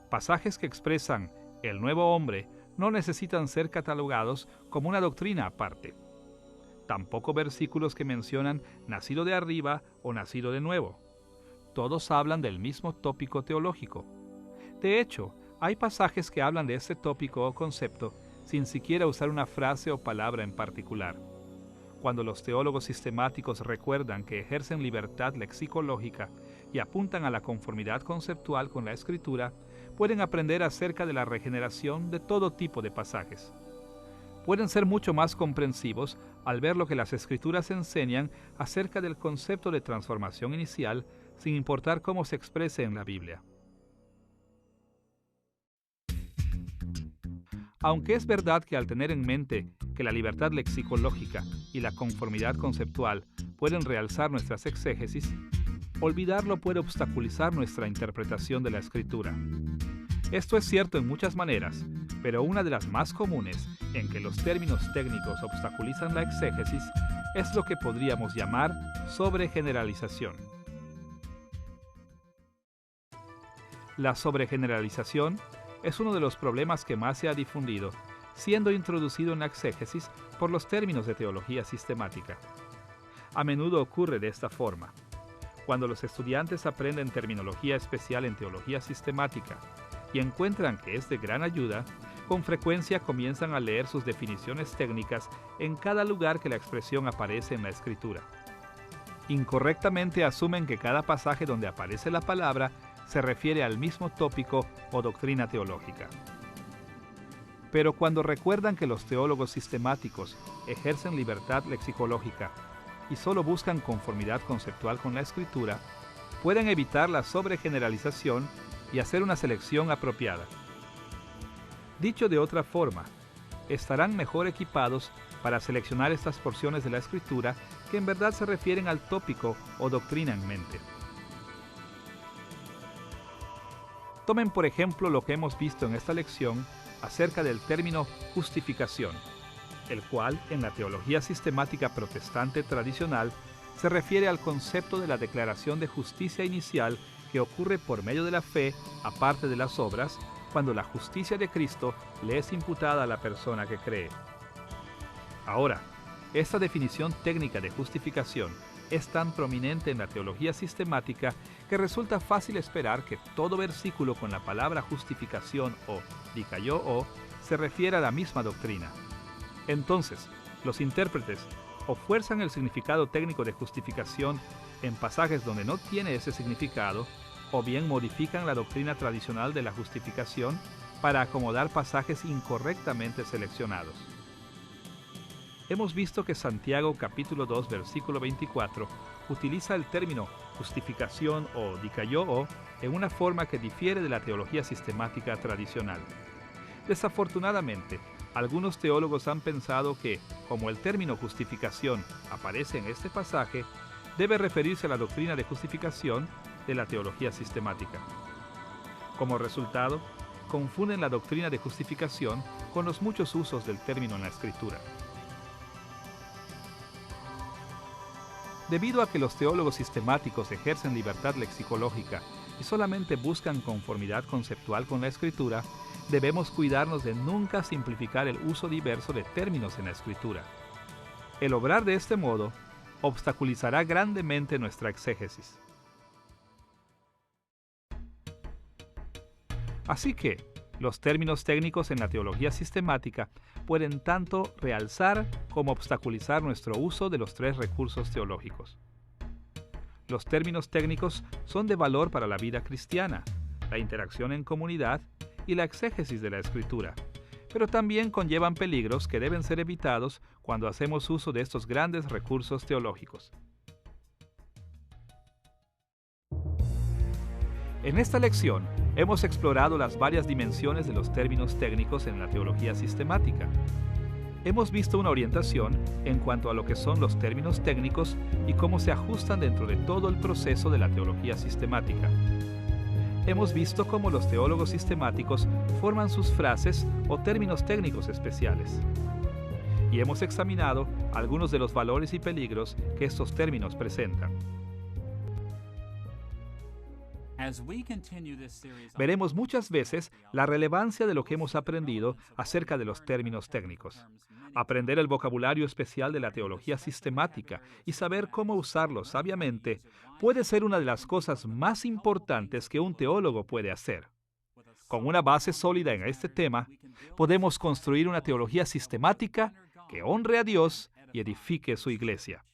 Pasajes que expresan el nuevo hombre no necesitan ser catalogados como una doctrina aparte. Tampoco versículos que mencionan nacido de arriba o nacido de nuevo. Todos hablan del mismo tópico teológico. De hecho, hay pasajes que hablan de este tópico o concepto sin siquiera usar una frase o palabra en particular. Cuando los teólogos sistemáticos recuerdan que ejercen libertad lexicológica y apuntan a la conformidad conceptual con la Escritura, pueden aprender acerca de la regeneración de todo tipo de pasajes. Pueden ser mucho más comprensivos al ver lo que las Escrituras enseñan acerca del concepto de transformación inicial, sin importar cómo se exprese en la Biblia. Aunque es verdad que al tener en mente que la libertad lexicológica y la conformidad conceptual pueden realzar nuestras exégesis, olvidarlo puede obstaculizar nuestra interpretación de la Escritura. Esto es cierto en muchas maneras, pero una de las más comunes en que los términos técnicos obstaculizan la exégesis es lo que podríamos llamar sobregeneralización. La sobregeneralización es uno de los problemas que más se ha difundido, siendo introducido en la exégesis por los términos de teología sistemática. A menudo ocurre de esta forma. Cuando los estudiantes aprenden terminología especial en teología sistemática y encuentran que es de gran ayuda, con frecuencia comienzan a leer sus definiciones técnicas en cada lugar que la expresión aparece en la Escritura. Incorrectamente asumen que cada pasaje donde aparece la palabra se refiere al mismo tópico o doctrina teológica. Pero cuando recuerdan que los teólogos sistemáticos ejercen libertad lexicológica y solo buscan conformidad conceptual con la Escritura, pueden evitar la sobregeneralización y hacer una selección apropiada. Dicho de otra forma, estarán mejor equipados para seleccionar estas porciones de la Escritura que en verdad se refieren al tópico o doctrina en mente. Tomen por ejemplo lo que hemos visto en esta lección acerca del término justificación, el cual en la teología sistemática protestante tradicional se refiere al concepto de la declaración de justicia inicial que ocurre por medio de la fe, aparte de las obras, cuando la justicia de Cristo le es imputada a la persona que cree. Ahora, esta definición técnica de justificación es tan prominente en la teología sistemática que resulta fácil esperar que todo versículo con la palabra justificación o dikaiō se refiere a la misma doctrina. Entonces, los intérpretes o fuerzan el significado técnico de justificación en pasajes donde no tiene ese significado, o bien modifican la doctrina tradicional de la justificación para acomodar pasajes incorrectamente seleccionados. Hemos visto que Santiago capítulo 2 versículo 24 utiliza el término justificación o dikaiō en una forma que difiere de la teología sistemática tradicional. Desafortunadamente, algunos teólogos han pensado que, como el término justificación aparece en este pasaje, debe referirse a la doctrina de justificación de la teología sistemática. Como resultado, confunden la doctrina de justificación con los muchos usos del término en la Escritura. Debido a que los teólogos sistemáticos ejercen libertad lexicológica y solamente buscan conformidad conceptual con la Escritura, debemos cuidarnos de nunca simplificar el uso diverso de términos en la Escritura. El obrar de este modo obstaculizará grandemente nuestra exégesis. Así que, los términos técnicos en la teología sistemática pueden tanto realzar como obstaculizar nuestro uso de los tres recursos teológicos. Los términos técnicos son de valor para la vida cristiana, la interacción en comunidad y la exégesis de la Escritura, pero también conllevan peligros que deben ser evitados cuando hacemos uso de estos grandes recursos teológicos. En esta lección, hemos explorado las varias dimensiones de los términos técnicos en la teología sistemática. Hemos visto una orientación en cuanto a lo que son los términos técnicos y cómo se ajustan dentro de todo el proceso de la teología sistemática. Hemos visto cómo los teólogos sistemáticos forman sus frases o términos técnicos especiales. Y hemos examinado algunos de los valores y peligros que estos términos presentan. Veremos muchas veces la relevancia de lo que hemos aprendido acerca de los términos técnicos. Aprender el vocabulario especial de la teología sistemática y saber cómo usarlo sabiamente puede ser una de las cosas más importantes que un teólogo puede hacer. Con una base sólida en este tema, podemos construir una teología sistemática que honre a Dios y edifique su iglesia.